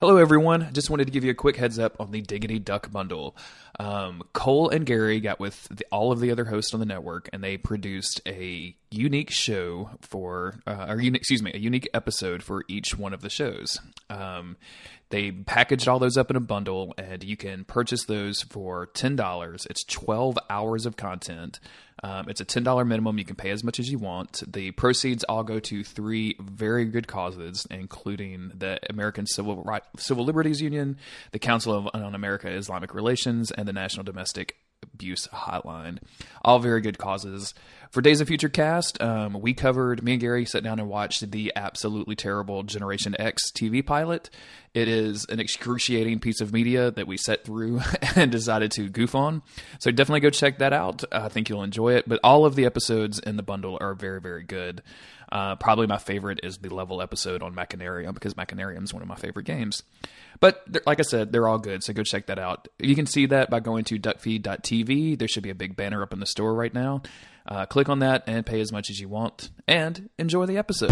Hello, everyone. I just wanted to give you a quick heads up on the Diggity Duck bundle. Cole and Gary got with all of the other hosts on the network, and they produced a unique show a unique episode for each one of the shows. They packaged all those up in a bundle, and you can purchase those for $10. It's 12 hours of content. It's a $10 minimum. You can pay as much as you want. The proceeds all go to three very good causes, including the American Civil Liberties Union, the Council on America-Islamic Relations, and the National Domestic Abuse Hotline. All very good causes. For Days of Future Cast, me and Gary sat down and watched the absolutely terrible Generation X TV pilot. It is an excruciating piece of media that we sat through and decided to goof on. So definitely go check that out. I think you'll enjoy it. But all of the episodes in the bundle are very, very good. Probably my favorite is the level episode on Machinarium, because Machinarium is one of my favorite games. But like I said, they're all good, so go check that out. You can see that by going to Duckfeed.tv. There should be a big banner up in the store right now. Click on that and pay as much as you want, and enjoy the episode.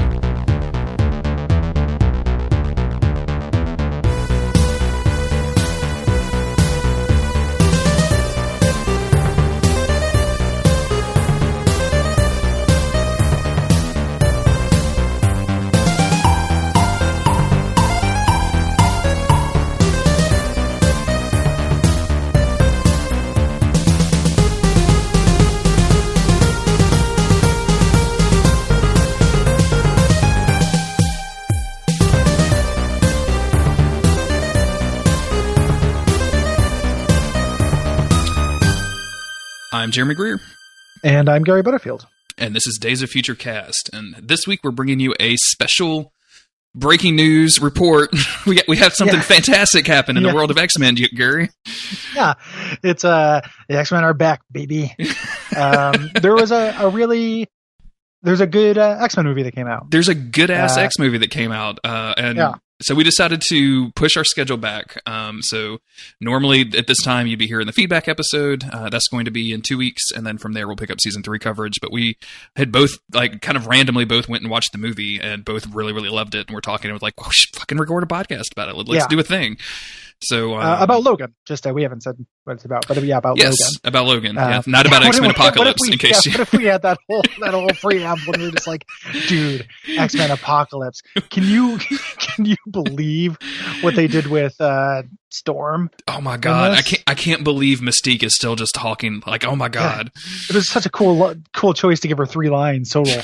I'm Jeremy Greer. And I'm Gary Butterfield. And this is Days of Future Cast. And this week we're bringing you a special breaking news report. We have something fantastic happen in the world of X-Men, Gary. Yeah, it's the X-Men are back, baby. There's a good X-Men movie that came out. There's a good-ass X movie that came out. So we decided to push our schedule back. So normally at this time you'd be hearing the feedback episode. That's going to be in 2 weeks, and then from there we'll pick up season 3 coverage. But we had both kind of randomly both went and watched the movie and both really, really loved it. And we're talking, and we're like, well, we should fucking record a podcast about it. Let's do a thing. So about Logan, we haven't said what it's about, but about Logan. Yes, about Logan. Not about X-Men Apocalypse. What if we had that whole preamble and we were just like, dude, X-Men Apocalypse. Can you believe what they did with Storm? Oh my god, I can't believe Mystique is still just talking. Like, oh my god, it was such a cool choice to give her 3 lines total.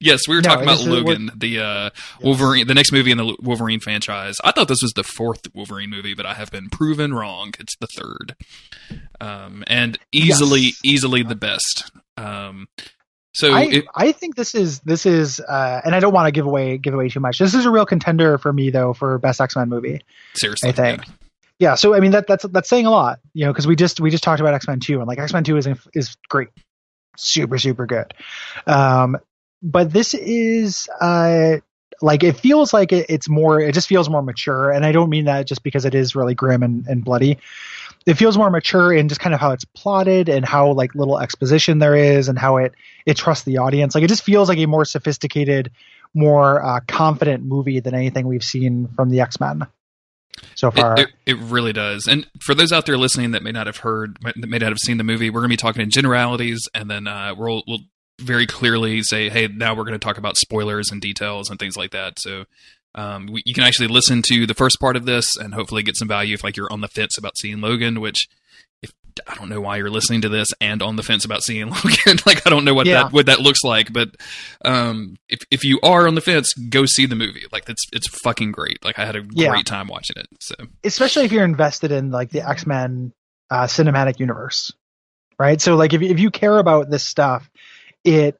Yes, we were talking about Logan, the Wolverine, the next movie in the Wolverine franchise. I thought this was the 4th Wolverine movie, but I have been proven wrong. It's the 3rd, and easily the best. I think this is, and I don't want to give away too much. This is a real contender for me, though, for best X-Men movie. Seriously, I think. Yeah. So I mean that's saying a lot, because we just talked about X-Men 2, and like X-Men 2 is great. Super, super good. But this is it feels like it just feels more mature. And I don't mean that just because it is really grim and bloody. It feels more mature in just kind of how it's plotted and how like little exposition there is and how it trusts the audience. Like, it just feels like a more sophisticated, more confident movie than anything we've seen from the X-Men so far. It really does. And for those out there listening that may not have seen the movie, we're going to be talking in generalities, and then we'll very clearly say, hey, now we're going to talk about spoilers and details and things like that. So you can actually listen to the first part of this and hopefully get some value if you're on the fence about seeing Logan, which I don't know why you're listening to this and on the fence about seeing Logan. I don't know what that looks like, but if you are on the fence, go see the movie. It's fucking great. I had a great time watching it. So especially if you're invested in the X-Men cinematic universe, right? So if you care about this stuff, I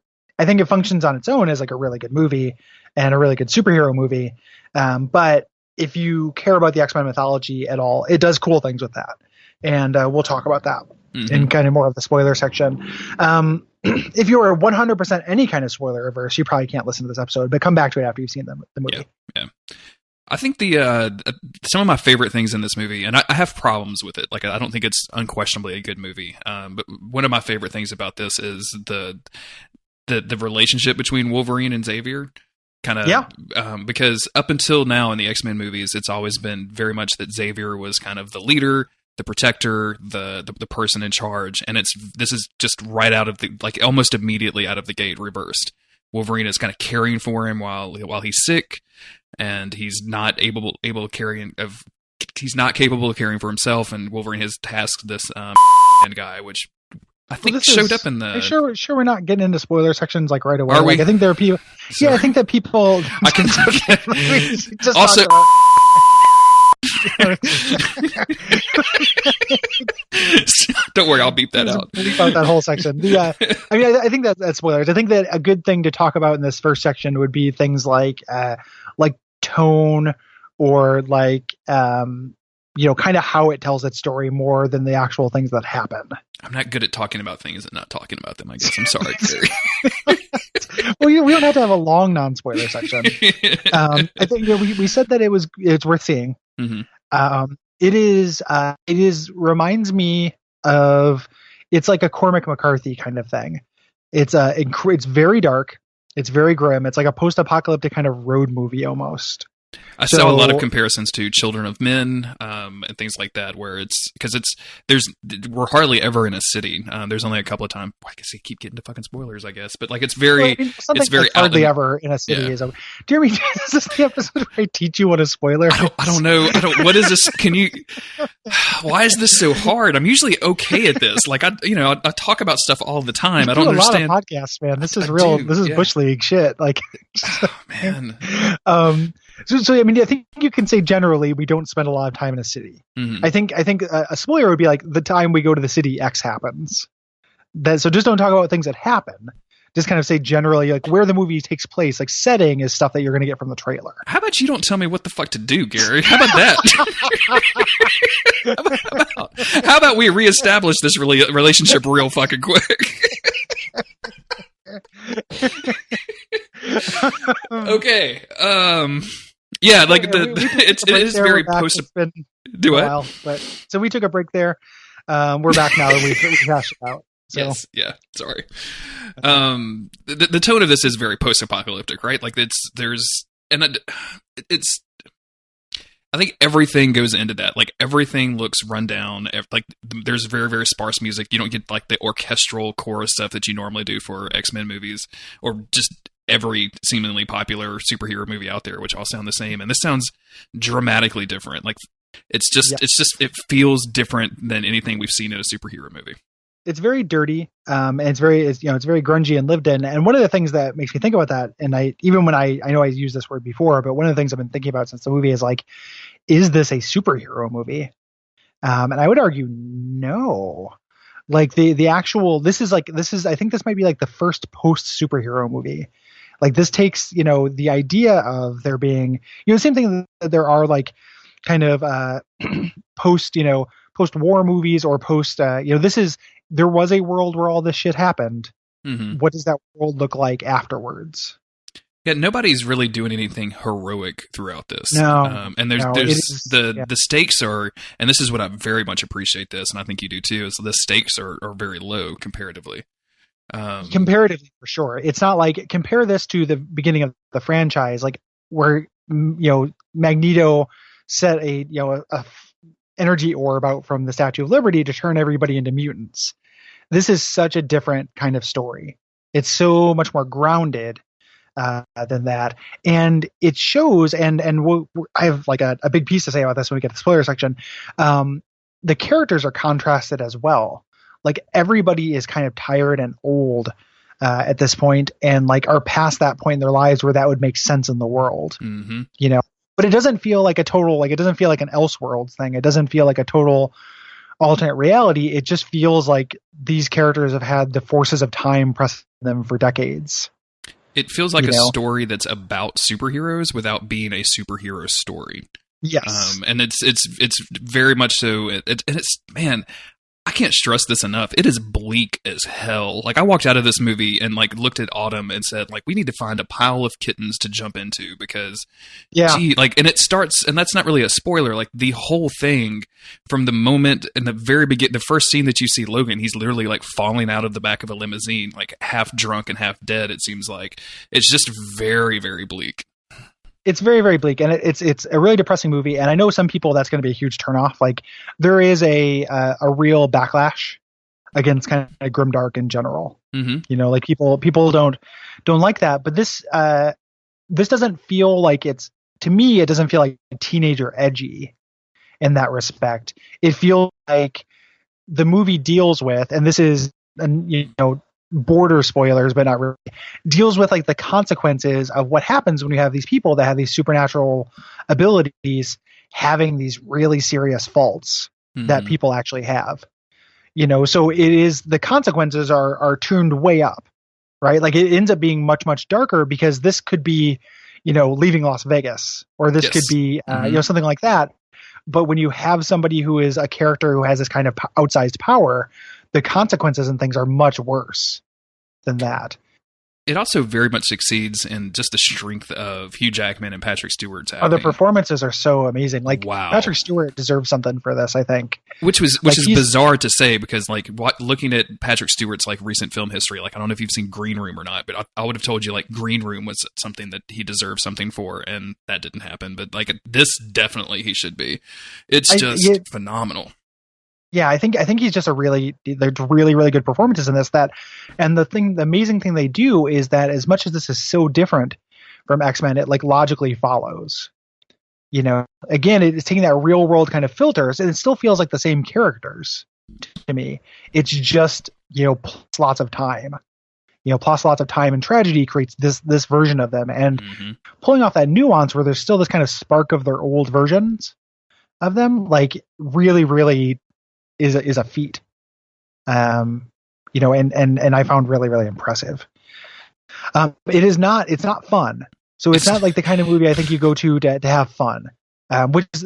think it functions on its own as a really good movie and a really good superhero movie. But if you care about the X-Men mythology at all, it does cool things with that. And we'll talk about that in kind of more of the spoiler section. If you are 100% any kind of spoiler averse, you probably can't listen to this episode, but come back to it after you've seen the movie. Yeah. I think some of my favorite things in this movie, and I have problems with it. I don't think it's unquestionably a good movie. But one of my favorite things about this is the relationship between Wolverine and Xavier. kind of because up until now in the X-Men movies, it's always been very much that Xavier was kind of the leader, the protector, the person in charge, and this is just right out of the, like, almost immediately out of the gate reversed. Wolverine is kind of caring for him while he's sick, and he's not able to carry he's not capable of caring for himself, and Wolverine has tasked this guy, which I think showed up in the. Sure, we're not getting into spoiler sections like right away. Are we? Like, I think there are people. Sorry. Yeah, I think that people. I can just also. Don't worry, I'll beep that out. Beep out that whole section. I mean, I think that's spoilers. I think that a good thing to talk about in this first section would be things like tone, or like kind of how it tells its story more than the actual things that happen. I'm not good at talking about things and not talking about them, I guess. I'm sorry, Gary. Well, we don't have to have a long non-spoiler section. I think we said that it's worth seeing. Mm-hmm. It is reminds me of, it's like a Cormac McCarthy kind of thing. It's very dark. It's very grim. It's like a post-apocalyptic kind of road movie almost. I saw a lot of comparisons to Children of Men and things like that, where we're hardly ever in a city. There's only a couple of times. I guess I keep getting to fucking spoilers, I guess, but like it's very hardly ever in a city. Yeah. Is Jeremy, is this the episode where I teach you what a spoiler is? I don't know. What is this? Why is this so hard? I'm usually okay at this. Like I talk about stuff all the time. I don't understand. A lot of podcasts, man. This is real. This is Bush League shit. Like, oh, man. So I mean, I think you can say generally we don't spend a lot of time in a city. Mm-hmm. I think a spoiler would be like the time we go to the city X happens. So just don't talk about things that happen. Just kind of say generally like where the movie takes place. Like setting is stuff that you're going to get from the trailer. How about you don't tell me what the fuck to do, Gary? How about that? How about we reestablish this relationship real fucking quick? Okay. Yeah, like it is very post. Do what? But so we took a break there. We're back now, and we've hashed it out. So. Yes. Yeah. Sorry. The tone of this is very post-apocalyptic, right? Like I think everything goes into that. Like everything looks run down. Like there's very, very sparse music. You don't get like the orchestral chorus stuff that you normally do for X-Men movies, or just every seemingly popular superhero movie out there, which all sound the same. And this sounds dramatically different. Like it feels different than anything we've seen in a superhero movie. It's very dirty, and it's very grungy and lived in. And one of the things that makes me think about that, and I know I used this word before, but one of the things I've been thinking about since the movie is like, is this a superhero movie? And I would argue no. Like the actual, I think this might be like the first post superhero movie. Like this takes, the idea of there being, the same thing that there are like kind of post-war movies or post, there was a world where all this shit happened. Mm-hmm. What does that world look like afterwards? Yeah, nobody's really doing anything heroic throughout this. No, and the stakes are, and this is what I very much appreciate this, and I think you do too, is the stakes are very low comparatively. Comparatively, for sure. It's not like, compare this to the beginning of the franchise, like where Magneto set a energy orb out from the Statue of Liberty to turn everybody into mutants. This is such a different kind of story. It's so much more grounded than that, and it shows. And I have like a big piece to say about this when we get to the spoiler section. The characters are contrasted as well. Like everybody is kind of tired and old at this point, and like are past that point in their lives where that would make sense in the world. Mm-hmm. But it doesn't feel like a total, like it doesn't feel like an Elseworlds thing. It doesn't feel like a total alternate reality. It just feels like these characters have had the forces of time pressing them for decades. It feels like a story that's about superheroes without being a superhero story. Yes. And it's very much so. It's man, I can't stress this enough. It is bleak as hell. Like, I walked out of this movie and like looked at Autumn and said, like, we need to find a pile of kittens to jump into because, gee, like, and it starts, and that's not really a spoiler. Like, the whole thing from the moment in the very beginning, the first scene that you see Logan, he's literally like falling out of the back of a limousine, like half drunk and half dead. It seems like it's just very, very bleak. It's very, very bleak, and it's a really depressing movie. And I know some people that's going to be a huge turnoff. Like, there is a real backlash against kind of grimdark in general. Mm-hmm. You know, like people don't like that. But this doesn't feel like to me. It doesn't feel like teenager edgy in that respect. It feels like the movie deals with, and this is, border spoilers, but not really, deals with like the consequences of what happens when you have these people that have these supernatural abilities having these really serious faults that people actually have. So it is, the consequences are tuned way up, right? Like, it ends up being much, much darker because this could be, leaving Las Vegas, or this could be, something like that. But when you have somebody who is a character who has this kind of outsized power, the consequences and things are much worse than that. It also very much succeeds in just the strength of Hugh Jackman and Patrick Stewart's acting. Oh, the performances are so amazing. Like, wow. Patrick Stewart deserves something for this, I think. Which is bizarre to say, because like looking at Patrick Stewart's like recent film history, like, I don't know if you've seen Green Room or not, but I would have told you like Green Room was something that he deserved something for, and that didn't happen. But like, this definitely he should be. It's just phenomenal. Yeah, I think he's just there's really, really good performances in this. And the amazing thing they do is that as much as this is so different from X-Men, it like logically follows. Again, it's taking that real world kind of filters, and it still feels like the same characters to me. It's just, plus lots of time. Plus lots of time and tragedy creates this version of them, and pulling off that nuance where there's still this kind of spark of their old versions of them, like, really, really is a feat, and I found really, really impressive. It's not fun, so it's not like the kind of movie I think you go to have fun,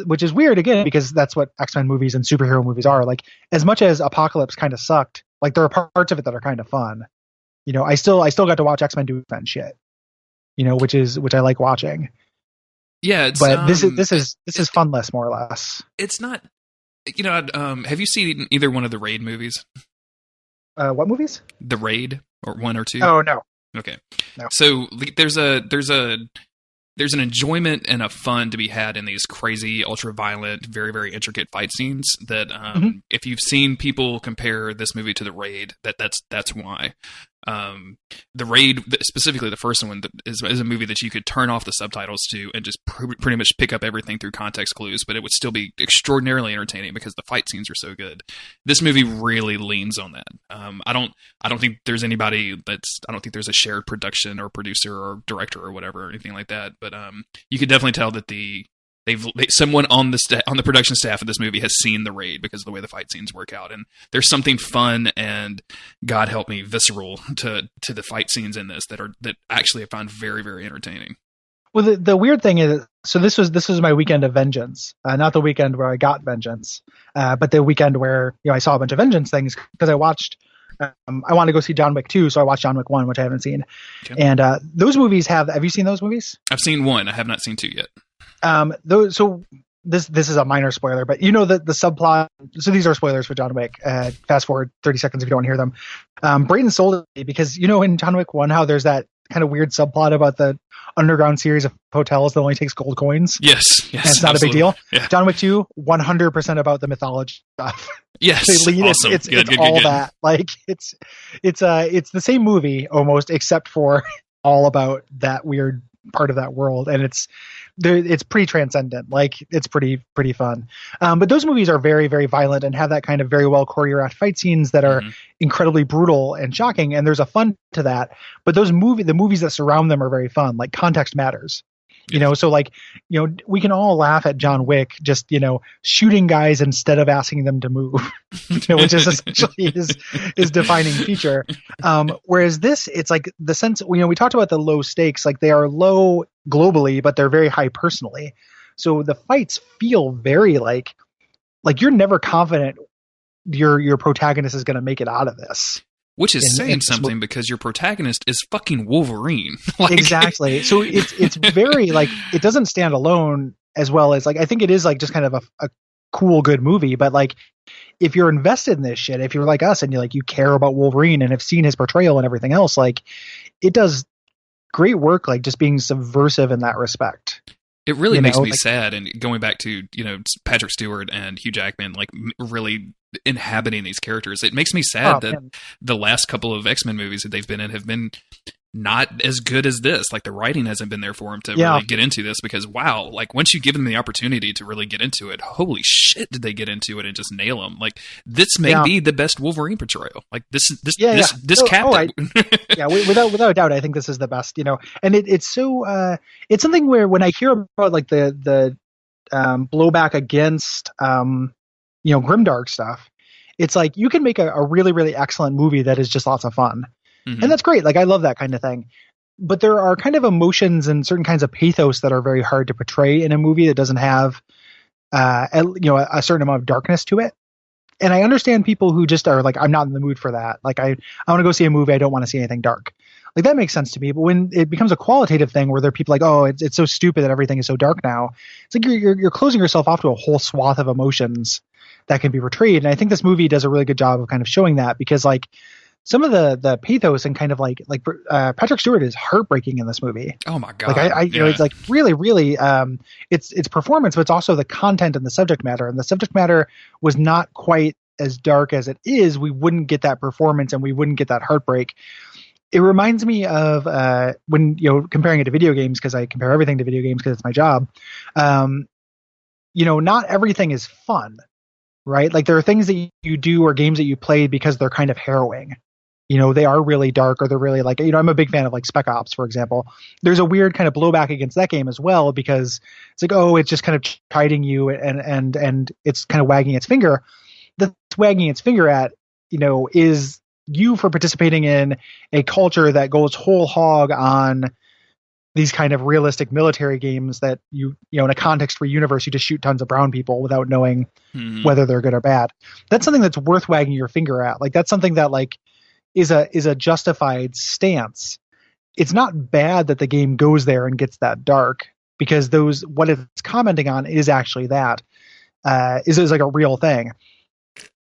which is weird, again, because that's what X-Men movies and superhero movies are. Like, as much as Apocalypse kind of sucked, like, there are parts of it that are kind of fun. I still got to watch X-Men do fun shit, which I like watching. Yeah, but this is funless, more or less. It's not. Have you seen either one of the Raid movies? What movies? The Raid, or 1 or 2? Oh, no. Okay. No. So there's an enjoyment and a fun to be had in these crazy, ultra violent, very, very intricate fight scenes that if you've seen people compare this movie to The Raid, that's why. The Raid, specifically the first one, is a movie that you could turn off the subtitles to and just pretty much pick up everything through context clues, but it would still be extraordinarily entertaining because the fight scenes are so good. This movie really leans on that. I don't think there's anybody I don't think there's a shared production or producer or director or whatever or anything like that, but you could definitely tell that someone on the production staff of this movie has seen The Raid because of the way the fight scenes work out, and there's something fun and, God help me, visceral to the fight scenes in this that actually I found very, very entertaining. Well, the weird thing is, so this was my weekend of vengeance, not the weekend where I got vengeance, but the weekend where I saw a bunch of vengeance things because I watched. I wanted to go see John Wick 2, so I watched John Wick 1, which I haven't seen. Okay. And those movies have you seen those movies? I've seen 1. I have not seen 2 yet. So this is a minor spoiler, but the subplot. So these are spoilers for John Wick. Fast forward 30 seconds if you don't want to hear them. Brayden sold it to me because in John Wick 1 how there's that kind of weird subplot about the underground series of hotels that only takes gold coins. Yes, and it's not absolutely. a big deal. Yeah. John Wick 2, 100% about the mythology stuff. Yes, awesome. It's good. that. Like, it's the same movie almost, except for all about that weird part of that world, and it's pretty transcendent. Like, it's pretty fun. But those movies are very, very violent and have that kind of very well choreographed fight scenes that are incredibly brutal and shocking, and there's a fun to that. But the movies that surround them are very fun. Like, context matters. So like, we can all laugh at John Wick just, shooting guys instead of asking them to move, which is essentially his defining feature. Whereas this, it's like the sense, we talked about the low stakes, like they are low globally, but they're very high personally. So the fights feel very like you're never confident your protagonist is going to make it out of this. Which is saying something, because your protagonist is fucking Wolverine. Like, exactly. So it's very like, it doesn't stand alone as well as like, I think it is like just kind of a cool, good movie. But like, if you're invested in this shit, if you're like us and you care about Wolverine and have seen his portrayal and everything else, like it does great work, like just being subversive in that respect. It really makes me sad. And going back to, Patrick Stewart and Hugh Jackman, like really inhabiting these characters, it makes me sad that the last couple of X-Men movies that they've been in have been not as good as this. Like the writing hasn't been there for him to really get into this, because wow, like once you give them the opportunity to really get into it, holy shit, did they get into it and just nail them? Like this may be the best Wolverine portrayal. Like this captain. Without a doubt, I think this is the best. And it's so it's something where when I hear about like the blowback against grimdark stuff, it's like you can make a really, really excellent movie that is just lots of fun. Mm-hmm. And that's great. Like I love that kind of thing. But there are kind of emotions and certain kinds of pathos that are very hard to portray in a movie that doesn't have a certain amount of darkness to it. And I understand people who just are like, I'm not in the mood for that. Like I want to go see a movie, I don't want to see anything dark. Like that makes sense to me. But when it becomes a qualitative thing where there are people like, oh, it's so stupid that everything is so dark now, it's like you're closing yourself off to a whole swath of emotions that can be portrayed. And I think this movie does a really good job of kind of showing that, because like some of the pathos and kind of like Patrick Stewart is heartbreaking in this movie. Oh my God. Like it's like really, really, it's performance, but it's also the content and the subject matter. And the subject matter was not quite as dark as it is. We wouldn't get that performance and we wouldn't get that heartbreak. It reminds me of when, comparing it to video games, because I compare everything to video games because it's my job. Not everything is fun, right? Like there are things that you do or games that you played because they're kind of harrowing. They are really dark, or they're really like, I'm a big fan of like Spec Ops, for example. There's a weird kind of blowback against that game as well, because it's like, oh, it's just kind of chiding you and it's kind of wagging its finger. That's wagging its finger at, is you for participating in a culture that goes whole hog on these kind of realistic military games that in a context-free universe, you just shoot tons of brown people without knowing whether they're good or bad. That's something that's worth wagging your finger at. Like that's something that like is a justified stance. It's not bad that the game goes there and gets that dark, because what it's commenting on is actually that is like a real thing.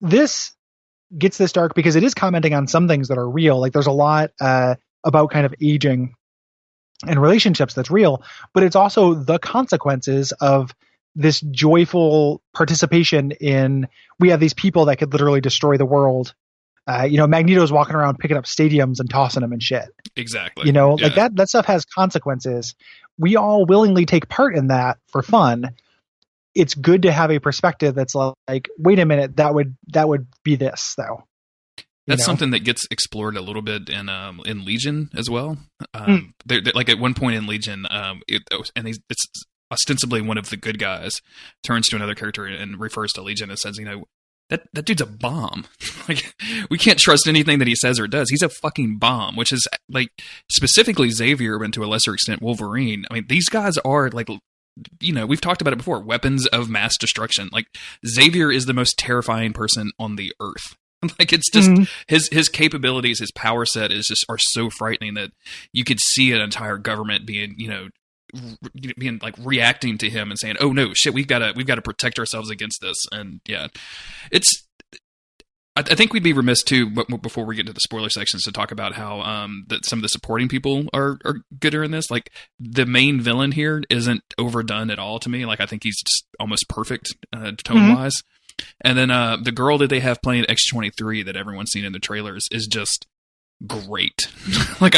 This gets this dark because it is commenting on some things that are real. Like there's a lot about kind of aging and relationships that's real, but it's also the consequences of this joyful participation in, we have these people that could literally destroy the world. Magneto's walking around picking up stadiums and tossing them and shit. Exactly. Like that stuff has consequences. We all willingly take part in that for fun. It's good to have a perspective that's like, wait a minute, that would be this though. That's something that gets explored a little bit in Legion as well. They're like at one point in Legion, it's ostensibly one of the good guys turns to another character and refers to Legion and says, that dude's a bomb. Like we can't trust anything that he says or does. He's a fucking bomb, which is like specifically Xavier and to a lesser extent Wolverine. I mean, these guys are like, we've talked about it before, weapons of mass destruction. Like Xavier is the most terrifying person on the earth. Like it's just his capabilities, his power set are so frightening that you could see an entire government being like reacting to him and saying, "Oh no, shit, we've got to protect ourselves against this." And yeah, I think we'd be remiss too, before we get to the spoiler sections, to talk about how that some of the supporting people are gooder in this. Like the main villain here isn't overdone at all to me. Like I think he's just almost perfect tone wise. And then the girl that they have playing X-23 that everyone's seen in the trailers is just great. Like,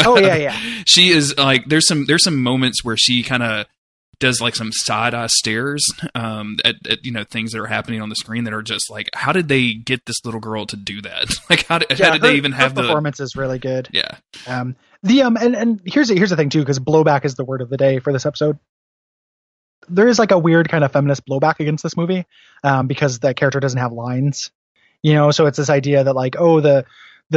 she is like, there's some moments where she kind of does like some side eye stares at things that are happening on the screen that are just like, how did they get this little girl to do that? Like, how did they even have the performance is really good. Yeah. And here's the thing too, because blowback is the word of the day for this episode. There is like a weird kind of feminist blowback against this movie because the character doesn't have lines, so it's this idea that like, oh, the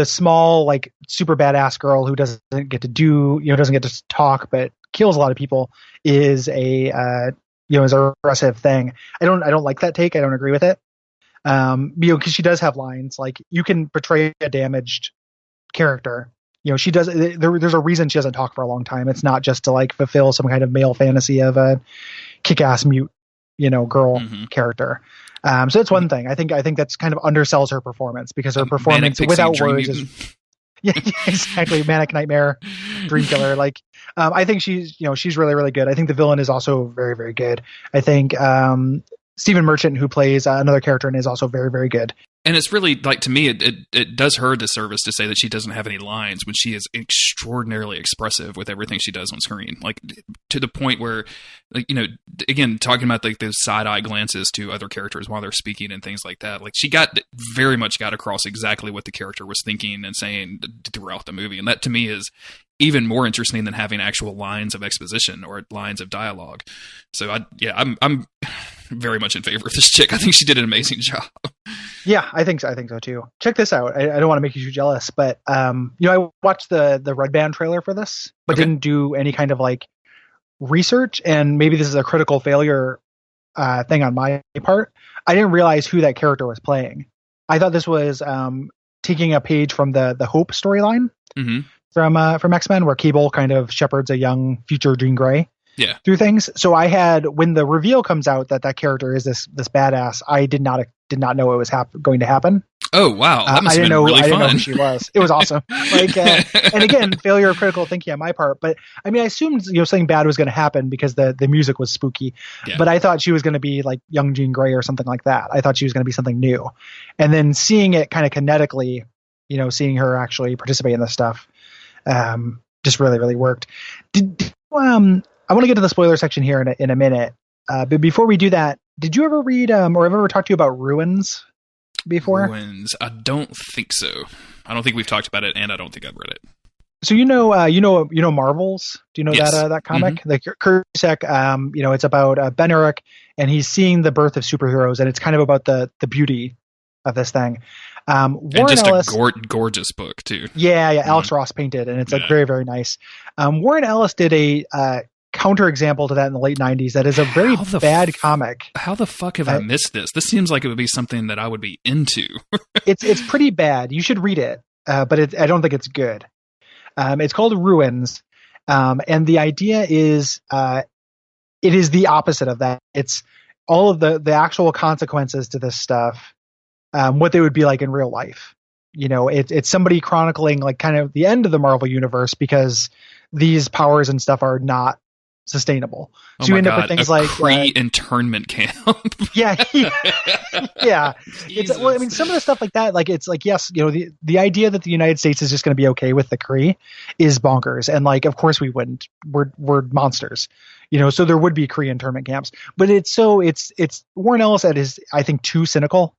small, like super badass girl who doesn't get to do, doesn't get to talk, but kills a lot of people is a, is a regressive thing. I don't like that take. I don't agree with it. Because she does have lines. Like, you can portray a damaged character. She does. There's a reason she doesn't talk for a long time. It's not just to like fulfill some kind of male fantasy of a kick-ass mute, girl character. So that's one thing. I think that's kind of undersells her performance, because her performance without words is yeah, exactly, manic nightmare, dream killer. Like, I think she's really, really good. I think the villain is also very, very good. I think Stephen Merchant, who plays another character, and is also very, very good. And it's really, like, to me, it does her a disservice to say that she doesn't have any lines when she is extraordinarily expressive with everything she does on screen. Like, to the point where, like, again, talking about like those side-eye glances to other characters while they're speaking and things like that. Like, she very much got across exactly what the character was thinking and saying throughout the movie. And that, to me, is even more interesting than having actual lines of exposition or lines of dialogue. So I'm very much in favor of this chick. I think she did an amazing job. Yeah, I think so too. Check this out. I don't want to make you too jealous, but I watched the Red Band trailer for this, but didn't do any kind of like research. And maybe this is a critical failure thing on my part. I didn't realize who that character was playing. I thought this was taking a page from the Hope storyline from X-Men, where Cable kind of shepherds a young future Jean Grey. Yeah. Through things. So I had, when the reveal comes out that character is this badass, I did not know it was going to happen. Oh wow, that must have been really fun. I didn't know who she was. It was awesome. Like, and again, failure of critical thinking on my part. But I mean, I assumed something bad was going to happen because the music was spooky. Yeah. But I thought she was going to be like young Jean Grey or something like that. I thought she was going to be something new. And then seeing it kind of kinetically, seeing her actually participate in this stuff, just really, really worked. I want to get to the spoiler section here in a minute. But before we do that, did you ever read or have ever talked to you about Ruins before? Ruins? I don't think so. I don't think we've talked about it, and I don't think I've read it. So Marvels? Do you know yes. that comic? Mm-hmm. Like Kursek, it's about Ben Urich, and he's seeing the birth of superheroes, and it's kind of about the beauty of this thing. Warren and just Ellis, a gorgeous book too. Yeah, Alex Ross painted, and it's like very, very nice. Warren Ellis did a counterexample to that in the late 90s. That is a very bad comic. How the fuck have I missed this? This seems like it would be something that I would be into. It's pretty bad. You should read it, but I don't think it's good. It's called Ruins, and the idea is it is the opposite of that. It's all of the actual consequences to this stuff, what they would be like in real life. It's somebody chronicling like kind of the end of the Marvel universe, because these powers and stuff are not sustainable. So you end up with things like pre-internment camp. yeah. It's, well, I mean, some of the stuff like that, like, it's like, yes, the idea that the United States is just going to be okay with the Kree is bonkers. And like, of course we wouldn't. We're monsters. So there would be Kree internment camps. But it's Warren Ellis that is, I think, too cynical.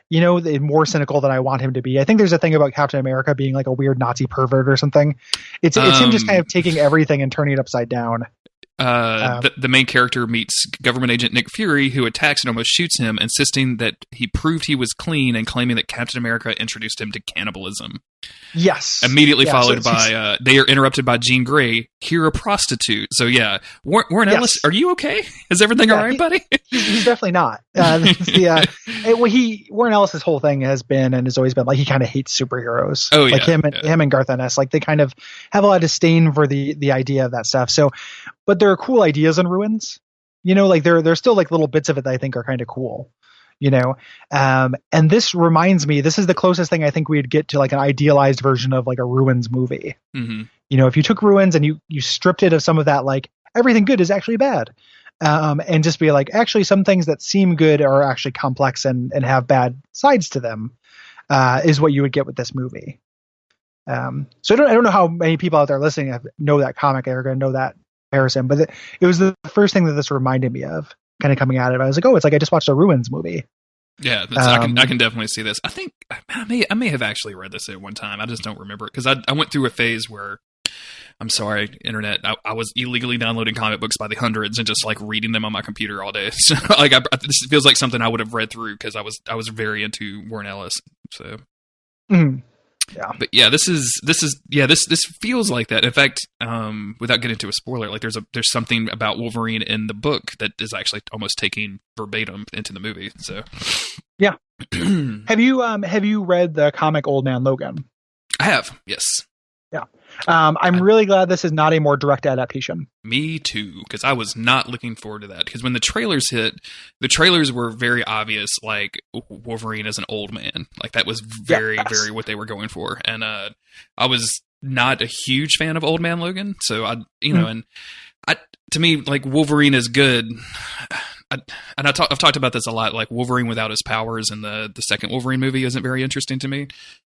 More cynical than I want him to be. I think there's a thing about Captain America being like a weird Nazi pervert or something. It's him just kind of taking everything and turning it upside down. The main character meets government agent Nick Fury, who attacks and almost shoots him, insisting that he proved he was clean and claiming that Captain America introduced him to cannibalism. Yes. Immediately followed by, they are interrupted by Jean Grey, here a prostitute. So yeah, Warren Ellis, are you okay? Is everything all right, buddy? He's definitely not. Warren Ellis's whole thing has been and has always been like he kind of hates superheroes. Oh yeah, like him and Garth Ennis, like they kind of have a lot of disdain for the idea of that stuff. So, but there are cool ideas in Ruins. Like there's still like little bits of it that I think are kind of cool. And this reminds me, this is the closest thing I think we'd get to like an idealized version of like a Ruins movie. Mm-hmm. If you took Ruins and you stripped it of some of that, like everything good is actually bad. And just be like, actually some things that seem good are actually complex and have bad sides to them, is what you would get with this movie. So I don't know how many people out there listening know that comic are going to know that comparison, but it was the first thing that this reminded me of. Kind of coming out of it, I was like, oh, it's like I just watched a Ruins movie. Yeah, I can definitely see this. I think I may have actually read this at one time. I just don't remember it because I went through a phase where, I'm sorry, internet, I was illegally downloading comic books by the hundreds and just like reading them on my computer all day. So like, this feels like something I would have read through because I was very into Warren Ellis. So. Mm. Yeah. But yeah, this feels like that. In fact, without getting into a spoiler, like there's something about Wolverine in the book that is actually almost taking verbatim into the movie. So yeah. Have you read the comic Old Man Logan? I have, yes. Yeah. I'm really glad this is not a more direct adaptation. Me too, because I was not looking forward to that. Because when the trailers hit, the trailers were very obvious, like Wolverine as an old man. Like that was very what they were going for. And I was not a huge fan of Old Man Logan, so to me, like Wolverine is good. I've talked about this a lot. Like Wolverine without his powers in the second Wolverine movie isn't very interesting to me.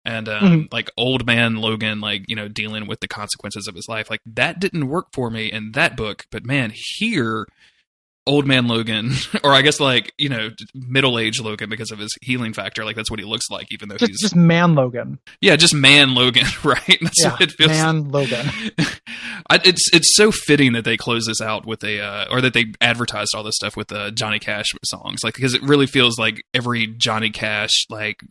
And like Old Man Logan, like, you know, dealing with the consequences of his life, like that didn't work for me in that book. But man, here, Old Man Logan, or I guess like, you know, middle-aged Logan because of his healing factor, like that's what he looks like, even though he's just man Logan. Yeah, just man Logan, right? That's what it feels man Logan. It's so fitting that they close this out with or that they advertised all this stuff with Johnny Cash songs, like because it really feels like every Johnny Cash, like,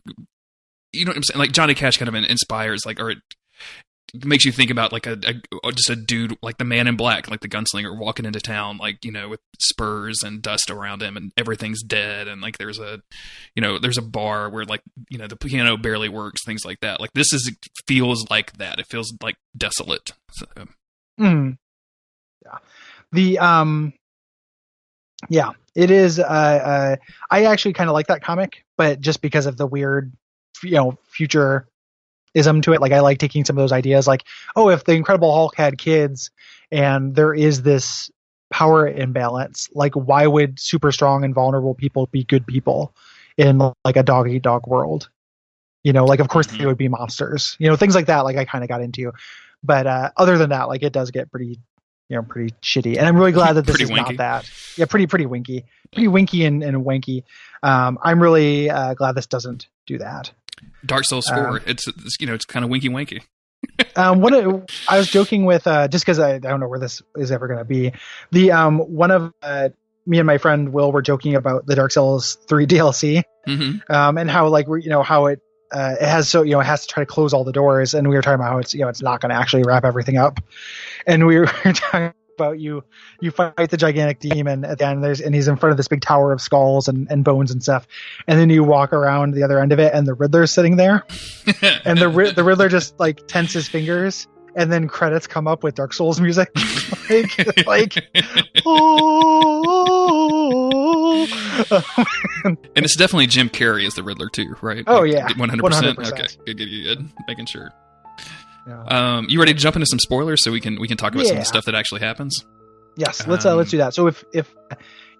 you know what I'm saying? Like Johnny Cash kind of inspires, like, or it makes you think about like just a dude like the Man in Black, like the gunslinger walking into town, like, you know, with spurs and dust around him and everything's dead. And like, there's a bar where like, you know, the piano barely works, things like that. Like this feels like that. It feels like desolate. So. Yeah, it is. I actually kind of like that comic, but just because of the weird, you know, futurism to it. Like I like taking some of those ideas, like, oh, if the Incredible Hulk had kids and there is this power imbalance, like why would super strong and vulnerable people be good people in like a dog eat dog world? You know, like of course they would be monsters, you know, things like that. Like I kind of got into, but other than that, like it does get pretty shitty. And I'm really glad that this is winky. Not that. Yeah, pretty winky, and wanky. I'm really glad this doesn't do that. Dark Souls 4. It's you know, it's kind of winky wanky. I was joking with just because I don't know where this is ever going to be. The one of me and my friend Will were joking about the Dark Souls 3 DLC, and how like how it has it has to try to close all the doors, and we were talking about how it's not going to actually wrap everything up, and we were talking about you fight the gigantic demon at the end, and he's in front of this big tower of skulls and bones and stuff, and then you walk around the other end of it and the Riddler's sitting there and the Riddler just like tenses his fingers, and then credits come up with Dark Souls music like oh. And it's definitely Jim Carrey as the Riddler too, right? Oh like, yeah, 100%. Okay, good. Making sure. Yeah. You ready to jump into some spoilers so we can talk about some of the stuff that actually happens? Yes, let's do that. So if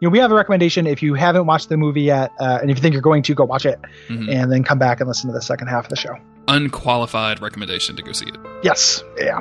we have a recommendation, if you haven't watched the movie yet, and if you think you're going to, go watch it, and then come back and listen to the second half of the show. Unqualified recommendation to go see it. Yes. Yeah.